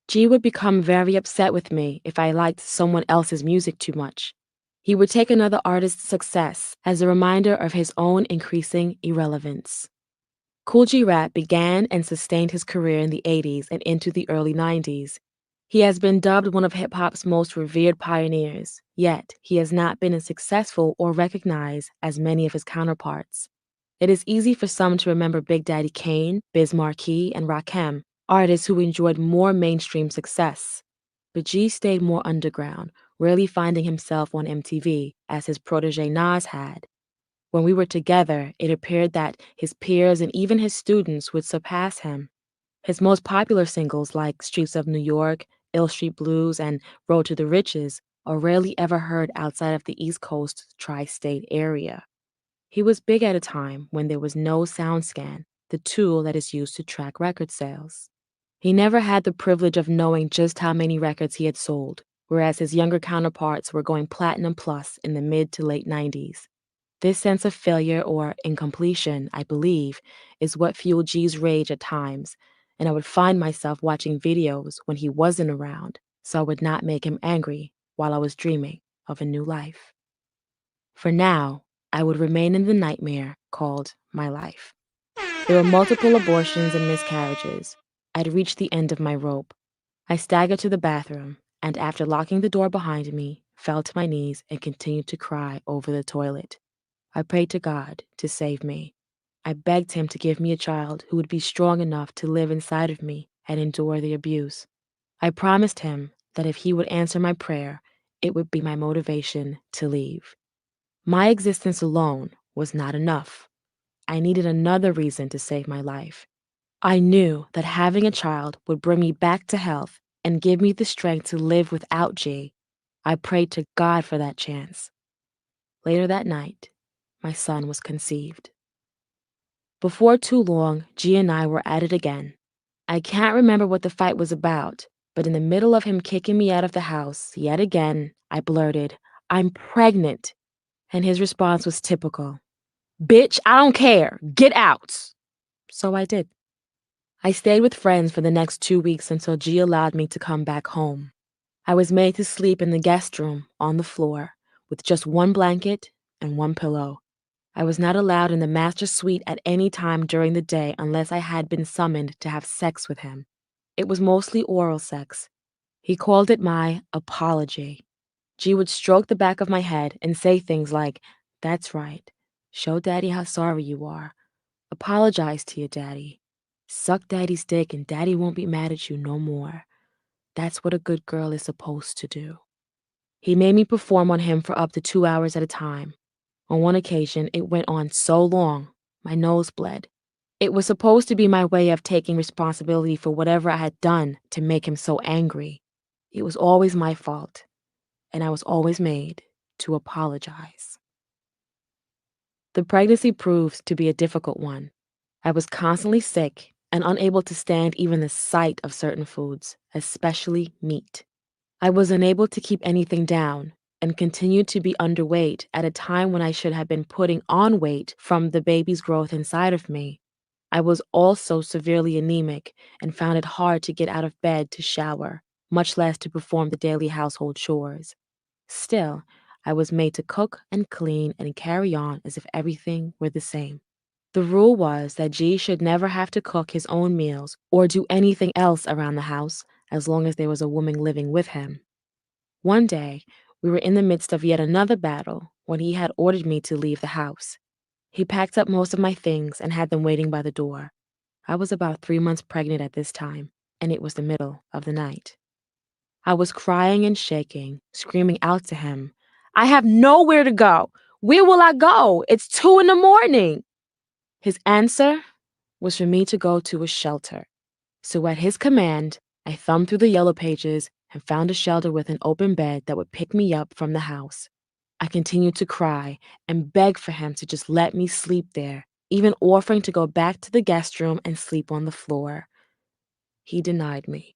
A: G would become very upset with me if I liked someone else's music too much. He would take another artist's success as a reminder of his own increasing irrelevance. Cool G Rap began and sustained his career in the 80s and into the early 90s. He has been dubbed one of hip hop's most revered pioneers, yet he has not been as successful or recognized as many of his counterparts. It is easy for some to remember Big Daddy Kane, Biz Markie, and Rakim, artists who enjoyed more mainstream success. But G stayed more underground, rarely finding himself on MTV, as his protege Nas had. When we were together, it appeared that his peers and even his students would surpass him. His most popular singles, like Streets of New York, Ill Street Blues, and Road to the Riches, are rarely ever heard outside of the East Coast tri-state area. He was big at a time when there was no SoundScan, the tool that is used to track record sales. He never had the privilege of knowing just how many records he had sold, whereas his younger counterparts were going platinum plus in the mid to late 90s. This sense of failure or incompletion, I believe, is what fueled G's rage at times, and I would find myself watching videos when he wasn't around, so I would not make him angry while I was dreaming of a new life. For now, I would remain in the nightmare called my life. There were multiple abortions and miscarriages. I'd reached the end of my rope. I staggered to the bathroom, and after locking the door behind me, fell to my knees and continued to cry over the toilet. I prayed to God to save me. I begged him to give me a child who would be strong enough to live inside of me and endure the abuse. I promised him that if he would answer my prayer, it would be my motivation to leave. My existence alone was not enough. I needed another reason to save my life. I knew that having a child would bring me back to health and give me the strength to live without G. I prayed to God for that chance. Later that night, my son was conceived. Before too long, G and I were at it again. I can't remember what the fight was about, but in the middle of him kicking me out of the house, yet again, I blurted, "I'm pregnant." And his response was typical. "Bitch, I don't care. Get out." So I did. I stayed with friends for the next 2 weeks until G allowed me to come back home. I was made to sleep in the guest room on the floor with just one blanket and one pillow. I was not allowed in the master suite at any time during the day unless I had been summoned to have sex with him. It was mostly oral sex. He called it my apology. G would stroke the back of my head and say things like, "That's right. Show Daddy how sorry you are. Apologize to your daddy. Suck Daddy's dick and Daddy won't be mad at you no more. That's what a good girl is supposed to do." He made me perform on him for up to 2 hours at a time. On one occasion, it went on so long, my nose bled. It was supposed to be my way of taking responsibility for whatever I had done to make him so angry. It was always my fault, and I was always made to apologize. The pregnancy proved to be a difficult one. I was constantly sick and unable to stand even the sight of certain foods, especially meat. I was unable to keep anything down and continued to be underweight at a time when I should have been putting on weight from the baby's growth inside of me. I was also severely anemic and found it hard to get out of bed to shower, much less to perform the daily household chores. Still, I was made to cook and clean and carry on as if everything were the same. The rule was that G should never have to cook his own meals or do anything else around the house as long as there was a woman living with him. One day, we were in the midst of yet another battle when he had ordered me to leave the house. He packed up most of my things and had them waiting by the door. I was about 3 months pregnant at this time, and it was the middle of the night. I was crying and shaking, screaming out to him, "I have nowhere to go. Where will I go? It's 2 in the morning." His answer was for me to go to a shelter. So at his command, I thumbed through the yellow pages and found a shelter with an open bed that would pick me up from the house. I continued to cry and beg for him to just let me sleep there, even offering to go back to the guest room and sleep on the floor. He denied me.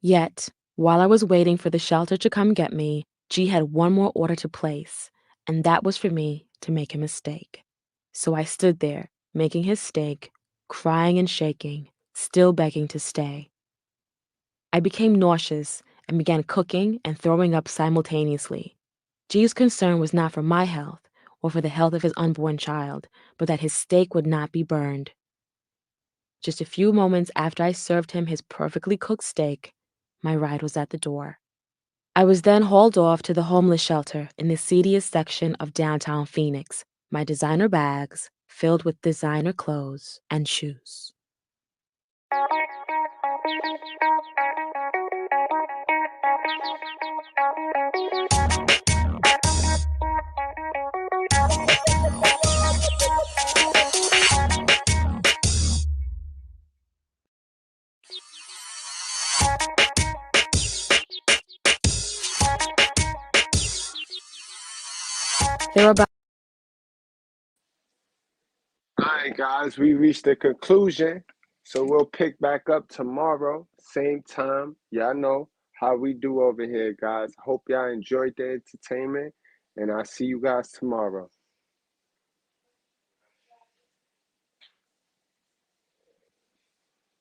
A: Yet, while I was waiting for the shelter to come get me, G had one more order to place, and that was for me to make him a steak. So I stood there, making his steak, crying and shaking, still begging to stay. I became nauseous and began cooking and throwing up simultaneously. G's concern was not for my health or for the health of his unborn child, but that his steak would not be burned. Just a few moments after I served him his perfectly cooked steak, my ride was at the door. I was then hauled off to the homeless shelter in the seediest section of downtown Phoenix, my designer bags filled with designer clothes and shoes. There were about
C: All right, guys, we reached the conclusion. So we'll pick back up tomorrow, same time. Y'all know how we do over here, guys. Hope y'all enjoyed the entertainment, and I'll see you guys tomorrow.